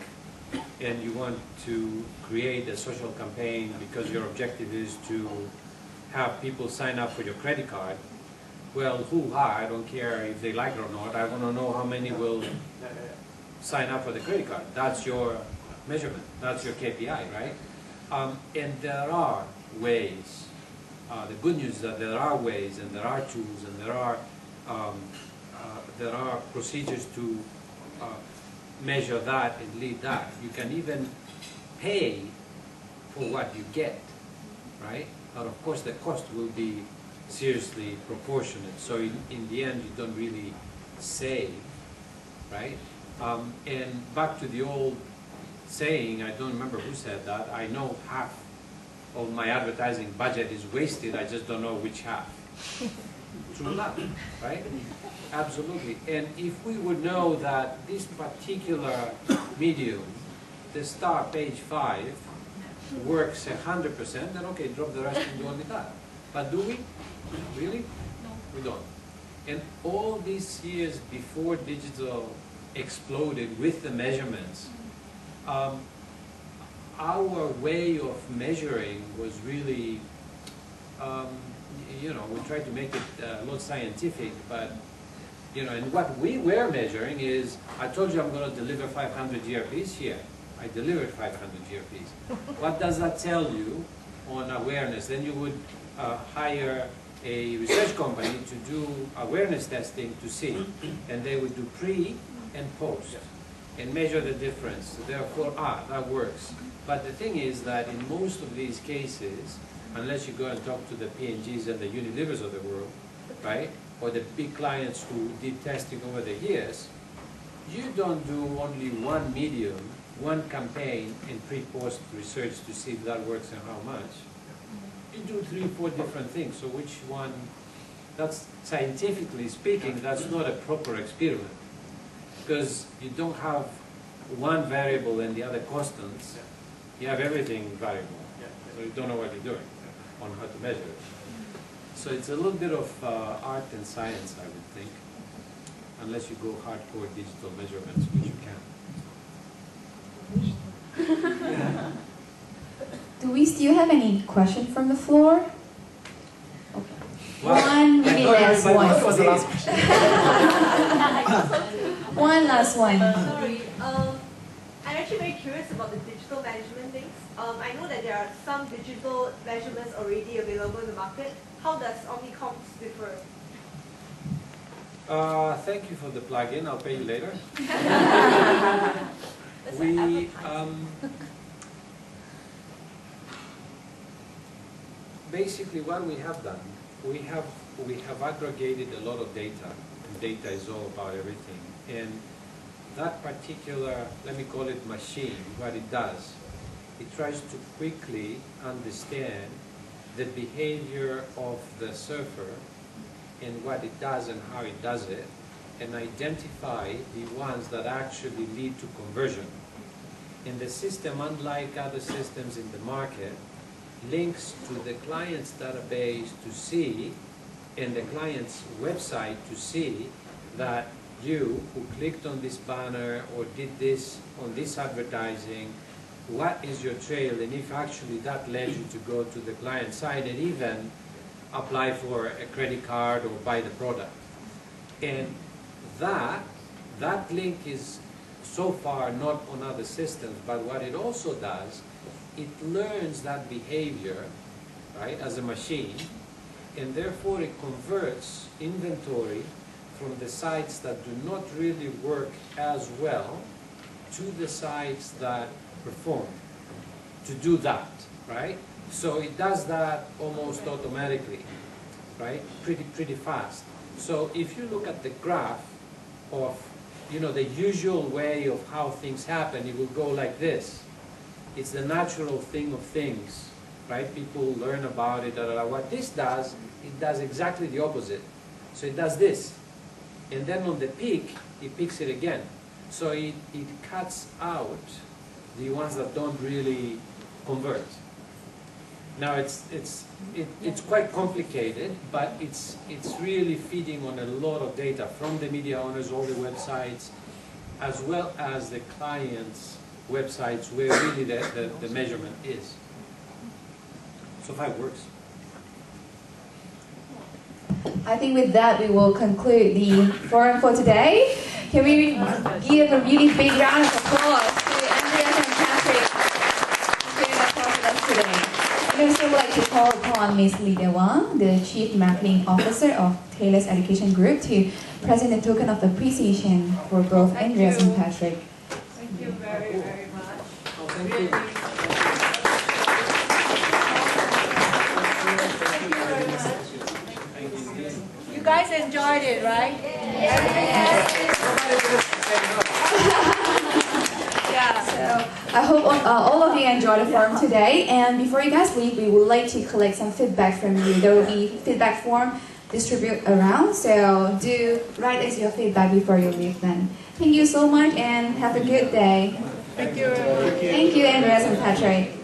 and you want to create a social campaign because your objective is to have people sign up for your credit card, well, hoo-ha, I don't care if they like it or not. I want to know how many will sign up for the credit card. That's your measurement. That's your KPI, right? And there are ways. The good news is that there are ways, and there are tools, and there are procedures to measure that and lead that. You can even pay for what you get, right? But of course, the cost will be seriously proportionate. So in the end, you don't really save, right? And back to the old saying, I don't remember who said that, I know half of my advertising budget is wasted, I just don't know which half. True enough, right? Absolutely. And if we would know that this particular medium, the star page 5, works 100%, then okay, drop the rest and do only that. But do we? Really? No. We don't. And all these years before digital exploded with the measurements, our way of measuring was really, you know, we tried to make it a lot scientific, but, you know, and what we were measuring is, I told you I'm going to deliver 500 GRPs here. I delivered 500 GRPs. What does that tell you on awareness? Then you would hire a research company to do awareness testing to see, and they would do pre and post and measure the difference. So therefore, that works. But the thing is that in most of these cases, unless you go and talk to the P&Gs and the Unilevers of the world, right, or the big clients who did testing over the years, you don't do only one medium, one campaign in pre-post research to see if that works and how much. You do 3 or 4 different things. So which one? That's scientifically speaking, that's not a proper experiment, because you don't have one variable and the other constants. You have everything variable, so you don't know what you're doing on how to measure it. So it's a little bit of art and science, I would think, unless you go hardcore digital measurements, which you can. Do we still have any question from the floor? Okay. One, maybe last one. What was the last question? One last one. Sorry, I'm actually very curious about the digital management things. I know that there are some digital measurements already available in the market. How does Omnicom differ? Thank you for the plug-in. I'll pay you later. Basically, what we have done, we have aggregated a lot of data, and data is all about everything. And that particular, let me call it machine, what it does, it tries to quickly understand the behavior of the surfer and what it does and how it does it, and identify the ones that actually lead to conversion. And the system, unlike other systems in the market, links to the client's database to see, and the client's website to see that you who clicked on this banner or did this on this advertising, what is your trail, and if actually that led you to go to the client side and even apply for a credit card or buy the product. And that link is so far not on other systems, but what it also does, it learns that behavior, right, as a machine, and therefore it converts inventory from the sites that do not really work as well to the sites that perform to do that, right? So it does that almost automatically, right? Pretty fast. So if you look at the graph of, you know, the usual way of how things happen, it will go like this. It's the natural thing of things, right? People learn about it. What this does, it does exactly the opposite. So it does this. And then on the peak, it picks it again. So it cuts out the ones that don't really convert. Now it's quite complicated, but it's really feeding on a lot of data from the media owners, all the websites, as well as the clients' websites where really the measurement is. So far it works. I think with that we will conclude the forum for today. Can we give a really big round of applause to Andreas and Patrick for sharing their thoughts with us today. I'd also like to call upon Ms. Lydia Wang, the Chief Marketing Officer of Taylor's Education Group, to present a token of appreciation for both Andreas and Patrick. Thank you very, very much. Oh, thank you. You guys enjoyed it, right? Yeah. So I hope all of you enjoyed the forum today. And before you guys leave, we would like to collect some feedback from you. There will be feedback form distributed around. So do write us your feedback before you leave. Then thank you so much and have a good day. Thank you. Thank you, Andreas and Patrick.